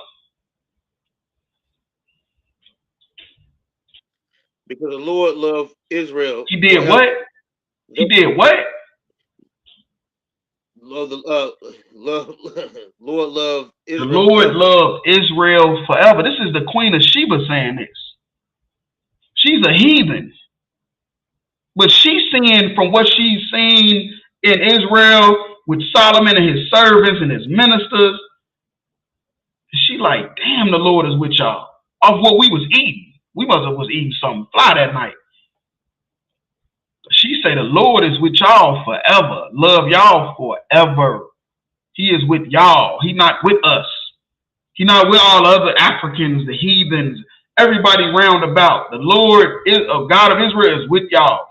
[SPEAKER 6] Because the Lord loved Israel.
[SPEAKER 5] He did what? He did what?
[SPEAKER 6] Lord love Israel.
[SPEAKER 5] The Lord loved Israel forever. This is the Queen of Sheba saying this. She's a heathen. But she's seeing from what she's seen in Israel with Solomon and his servants and his ministers. She like, damn, the Lord is with y'all. Of what we was eating. We must have was eating something fly that night. She say the Lord is with y'all forever. Love y'all forever. He is with y'all. He not with us. He not with all other Africans, the heathens, everybody round about. The Lord is of God of Israel is with y'all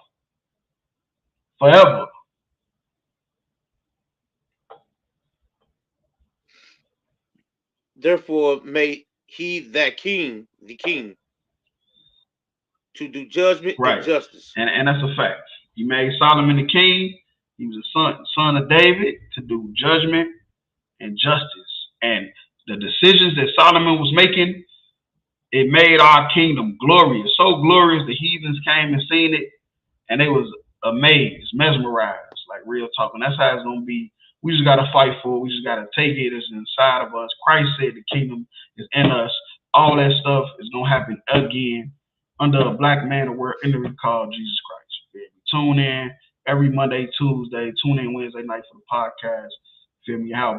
[SPEAKER 5] forever.
[SPEAKER 6] Therefore made he that king, the king, to do judgment and justice.
[SPEAKER 5] And that's a fact. He made Solomon the king. He was a son of David to do judgment and justice. And the decisions that Solomon was making, it made our kingdom glorious. So glorious, the heathens came and seen it, and they was amazed, mesmerized, like real talk. And that's how it's going to be. We just got to fight for it. We just got to take it. It's inside of us. Christ said the kingdom is in us. All that stuff is going to happen again under a black man or word entity called Jesus Christ. Tune in every Monday, Tuesday. Tune in Wednesday night for the podcast. Feel me? How